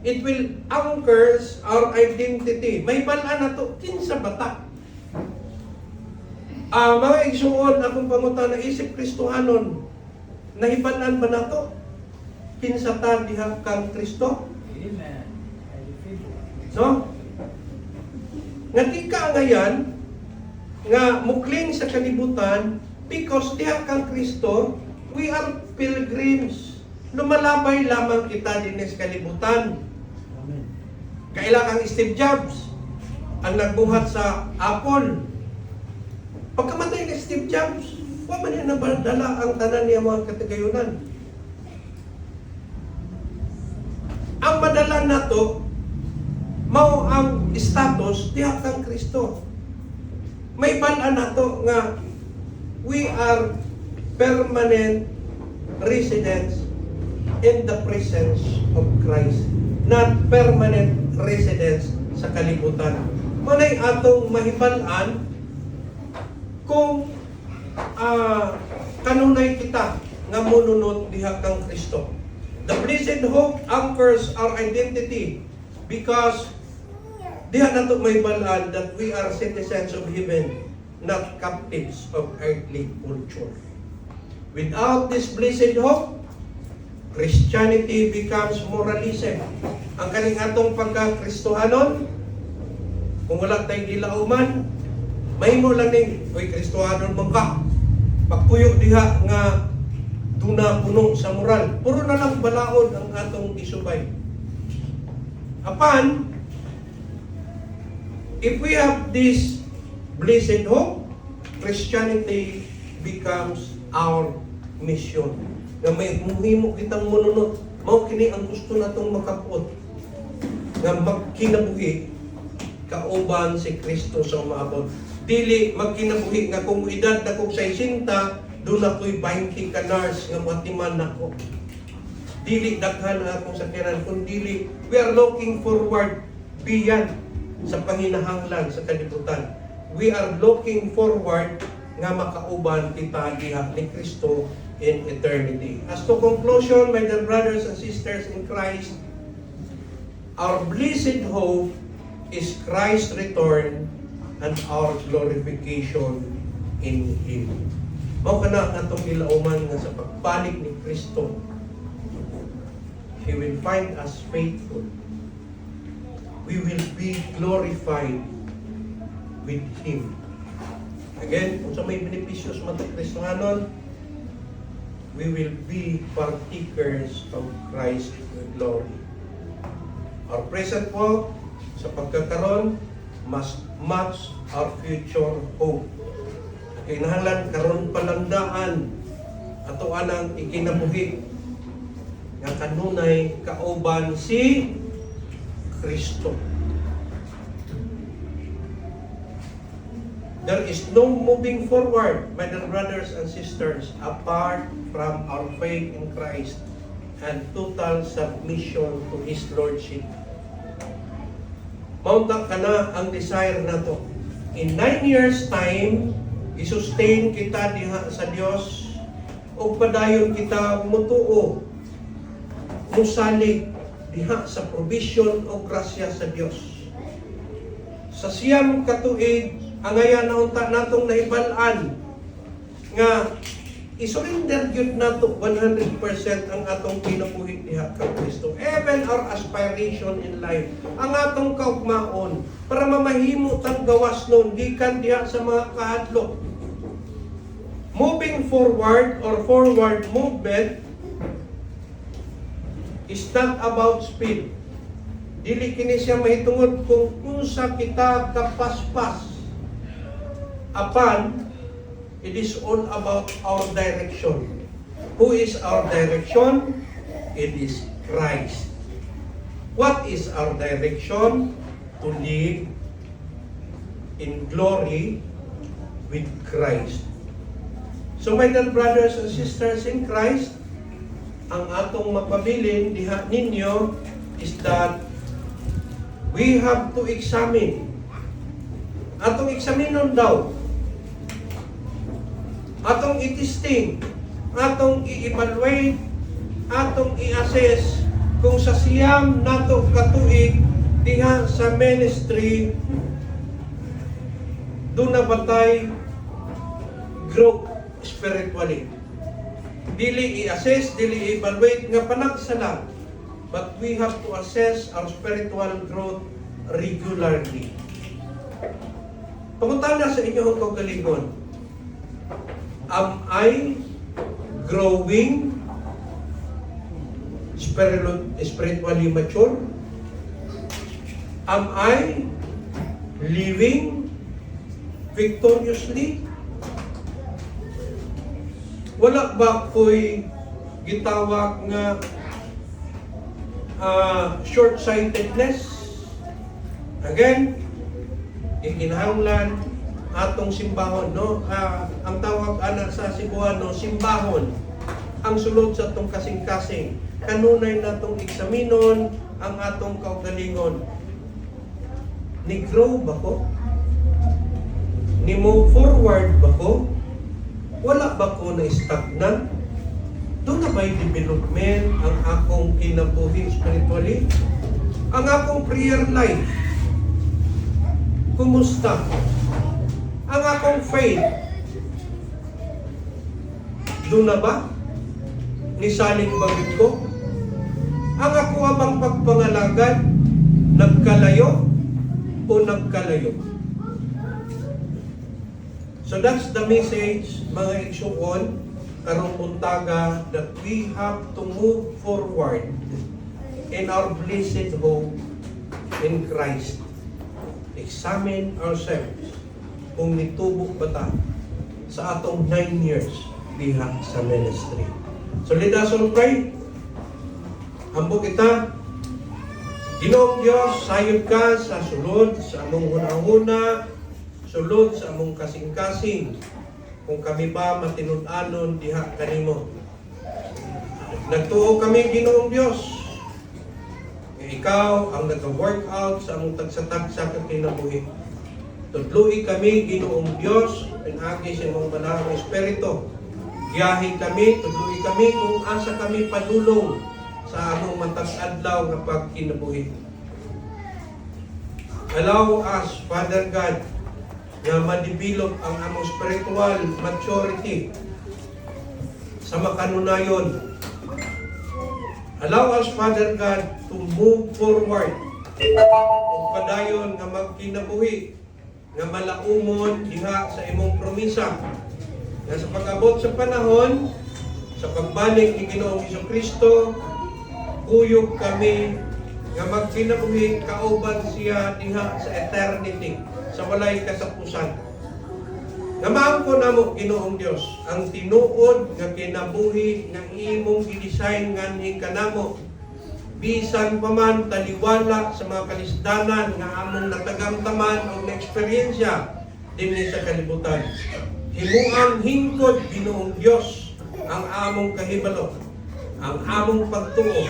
it will anchors our identity. May balaan na to, kinsa bata. Mga igsuon, akong pangutan na isip Kristohanon, nahibalaan ba na to? Kinsa ta diha kang Kristo? Amen. No? Nga tika ngayon, nga mukling sa kalibutan, because diha kang Kristo, we are pilgrims. Lumalabay lamang kita din sa kalibutan. Kaila kang Steve Jobs ang nagbuhat sa Apple. Pagkamatay ni Steve Jobs, wa man niya nabadala ang tanan niya mga katigayunan. Ang madala na to, mao ang status diha kang Kristo. May balaan na to nga we are permanent residents in the presence of Christ, not permanent residence sa kalibutan. Manay atong mahibalaan kung kanunay kita nga mununod diha kang Kristo. The blessed hope anchors our identity because Diha na to may balaan that we are citizens of heaven, not captives of earthly culture. Without this blessed hope, Christianity becomes moralism. Ang kaning atong pagka-Kristohanon, kung wala tayong gilauman, mahimo lang ning, oy Kristohanon man ka. Pagpuyo diha nga duna puno sa moral. Puro na lang balaod ang atong isubay. Apan, if we have this blessed hope, Christianity becomes our mission. Nga may muhimo kitang mununot, mao kini ang gusto natong makapuot. Nga magkinabuhi kauban si Kristo sa umaabot. Dili magkinabuhi nga kung edad na kong 60, doon ako'y 20 kanars nga matiman nako. Dili daghan na akong sakyanan, kundi we are looking forward beyond sa panginahanglan sa kalibutan. We are looking forward nga makauban kita diha ni Kristo in eternity. As to conclusion, my dear brothers and sisters in Christ, our blessed hope is Christ's return and our glorification in Him. Mao kana ang atong gilauman nga sa pagbalik ni Kristo, He will find us faithful. We will be glorified with Him. Again, kung sa may benepisyos matong Kristohanon, we will be partakers of Christ's glory. Our present po, sa pagkakaroon, must match our future hope. Kinahanglan karon palandaan ato anang ikinabuhi nga kanunay kauban si Kristo. There is no moving forward, my dear brothers and sisters, apart from our faith in Christ and total submission to His Lordship. Maunta ka na ang desire na to. In 9 years' time, isustain kita diha sa Dios o padayon kita mutuo, musalig diha sa provision o grasya sa Dios. Sa siyam katuig, ang ayan na unta natong naibalaan nga isurrender gyud nato 100% ang atong kinabuhi diha kang Kristo. Even our aspiration in life, ang atong kaugmaon para mamahimo tang gawas nun gikan diha sa mga kahadlok. Moving forward or forward movement is not about speed. Dili kini siya mahitungod kung unsa kita kapaspas. Apan, it is all about our direction. Who is our direction? It is Christ. What is our direction? To live in glory with Christ. So my dear brothers and sisters in Christ, ang atong mapabilin diha ninyo is that we have to examine. Atong examinon daw. Atong i-testing, atong i-evaluate, atong i-assess kung sa siyam nato katuig diha sa ministry doon na batay growth spiritually. Dili i-assess, dili i-evaluate nga panagsala, but we have to assess our spiritual growth regularly. Pangunta na sa inyong kaugalingon. Am I growing spiritually mature? Am I living victoriously? Wala ba ko'y gitawag nga short-sightedness? Again, ikinahanglan atong simbahon, no? Ang tawag ana sa Cebuano, simbahon. Ang sulod sa atong kasing-kasing. Kanunay natong eksaminon ang atong kaugalingon. Ni-grow ba ko? Ni-move forward ba ko? Wala ba ko na-stagnant? Doon na ba'y development ang akong kinabuhi spiritually? Ang akong prayer life, kumusta? Ang akong faith, doon na ba? Nisaling bagid ko? Ang ako abang pagpangalagad, nagkalayo o nagkalayo? So that's the message, mga igsuon, karong buntaga, that we have to move forward in our blessed hope in Christ. Examine ourselves kung nitubok ba ta sa atong 9 years diha sa ministry. So let us all pray. Hambog kita, Ginoong Diyos, sayod ka sa sulod, sa among hunahuna, sulod sa among kasing-kasing, kung kami ba matinud-anon diha kanimo. Nagtuo kami, Ginoong Diyos, nga ikaw ang nag-workout sa among tagsa-tagsa ka kinabuhi. Tudloi kami, Ginoong Diyos, pinagi sa imong banal Espiritu. Giyahi kami, tudloi kami kung asa kami padulong sa among matag adlaw nga pagkinabuhi. Allow us, Father God, na ma-develop ang among spiritual maturity sa makanunayon. Allow us, Father God, to move forward ug padayon nga magkinabuhi nga malaumon diha sa imong promisa nga sa pag-abot sa panahon sa pagbalik ni Ginoong Jesucristo, kuyog kami nga magkinabuhi kauban siya diha sa eternity, sa walay kasapusan. Namaangko namo, Ginoong Dios, ang tinuod nga kinabuhi nga imong gidesign nganhi kanamo, bisan pa man taliwala sa mga kalisdanan nga among natagamtaman o na-eksperyensya dinhi sa kalibutan. Himuang hingkod, Ginoong Dios, ang among kahibalo, ang among pagtuo.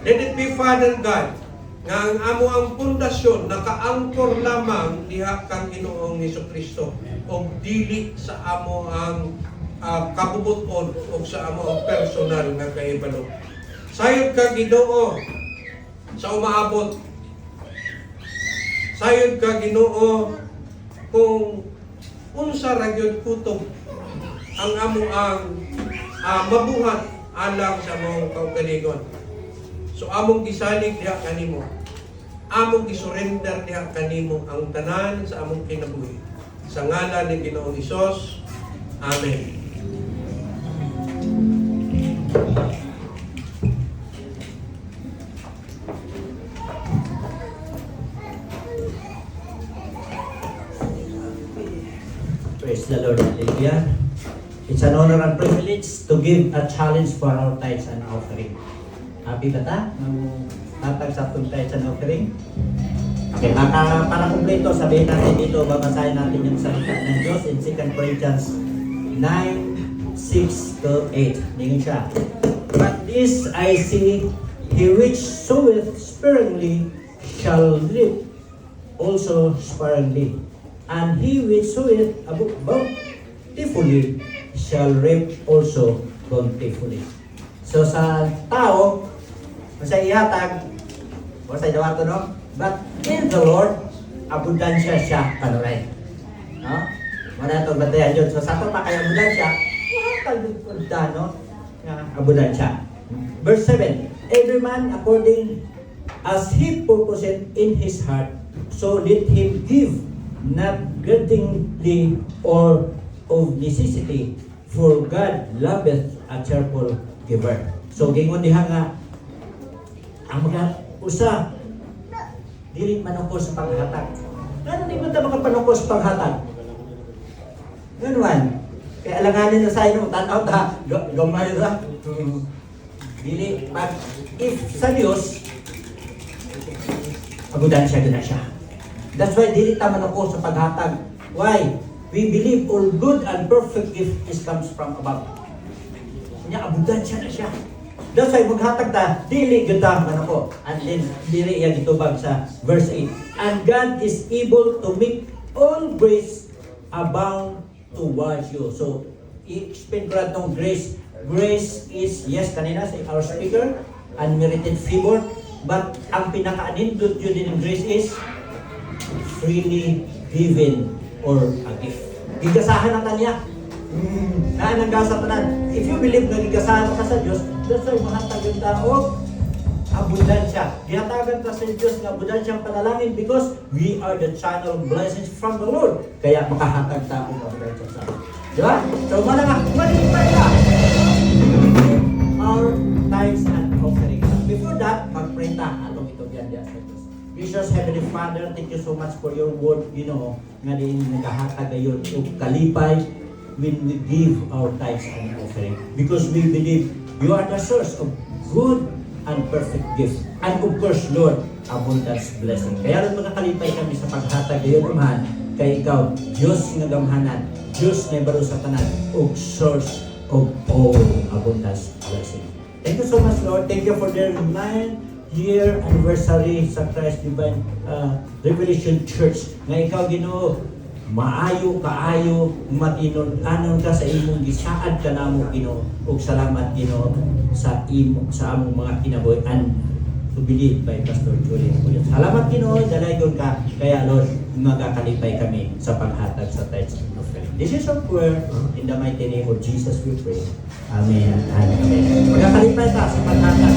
Let it be, Father God, nga ang amo ang pundasyon nakaangkor lamang diha kang Ginoong Jesucristo o dili sa amo ang kabubuton o sa amo ang personal nga kahibalo. Sayod ka, Ginoo, sa umaabot. Sayod ka, Ginoo, kung unsa ra gyud kutob ang amo ang mabuhat alang sa among kaugalingon. So among gisalig diha kanimo, among gisurrender diha kanimo ang tanan sa among kinabuhi. Sa ngalan ni Ginoong Hesus. Amen. Praise the Lord. Hallelujah. It's an honor and privilege to give a challenge for our tithes and offering. Happy ba ta? Tatag sa atong tithes and offering? Okay, para kumpleto, sabihin natin dito, babasahin natin yung salita ng Diyos in 2 Corinthians 9:6-8. Tingin siya. But this I see, he which soweth sparingly shall reap also sparingly. And he which soweth bountifully shall reap also bountifully. So sa tao, sa ihatag, o sa dawato, no? But in the Lord, abundansya siya kanuray. No? Wala itong batayan yun. So sa ito pa kaya abundansya, makakagpunta, no? Abundansya. Verse 7, every man according as he purposeth in his heart, so let him give, not grudgingly or of necessity, for God loveth a cheerful giver. So gingon diha nga ang mga usa dili manukos sa paghatag. Ano di man ta makapanukos sa paghatag? Ganun. Kaya alanganin na sa inyo, tanaw ta, gamay ra. Dili pag if sa Dios abudan siya na siya. That's why dili ta manukos sa paghatag. Why? We believe all good and perfect gift comes from above. Kanya abudan siya na siya. That's why maghatag ta, dili gyud ta manako. And then dili iya gitubag sa verse 8. And God is able to make all grace abound towards you. So, i-explain ko lang itong grace. Grace is, yes, kanina sa our speaker, unmerited favor. But ang pinaka-anindot yun din ng grace is freely given or a gift. Gigasahan na kanya. Naan ang gasa tanan. If you believe na gigasahan ka sa Diyos, Diyos ay mahatag yung tao abundansya. Gihatagan ka sa Diyos ng abundansyang panalangin because we are the channel of blessings from the Lord. Kaya makahatag tayo ng abundansya sa atin. Di ba? So, manipay ka. Our tithes and offerings. Before that, mag-pray ta. Anong ito yan sa Diyos. Gracious Heavenly Father, thank you so much for your word, nga din nagahatag ngayon yung kalipay when we give our tithes and offering. Because we believe you are the source of good and perfect gift. And of course, Lord, abundance blessing. Kaya rin mga kalipay kami sa paghatag ngayon, kay ikaw, Diyos nga gamhanan, Diyos na baro sa tanan, o source of all abundance blessing. Thank you so much, Lord. Thank you for their 9-year anniversary sa Christ Divine Revelation Church. Nga ikaw, Ginoo, maayo, kaayo, matinon-anon ka sa imong gisaad ka namo, Ginoo. Ug salamat, Ginoo, sa among mga kinabuhian to believe by Pastor Julie. Salamat, Ginoo, dalayon ka. Kaya, Lord, magakalipay kami sa paghatag sa tithes and offering. This is our prayer. In the mighty name of Jesus we pray. Amen and amen. Magakalipay ka sa paghatag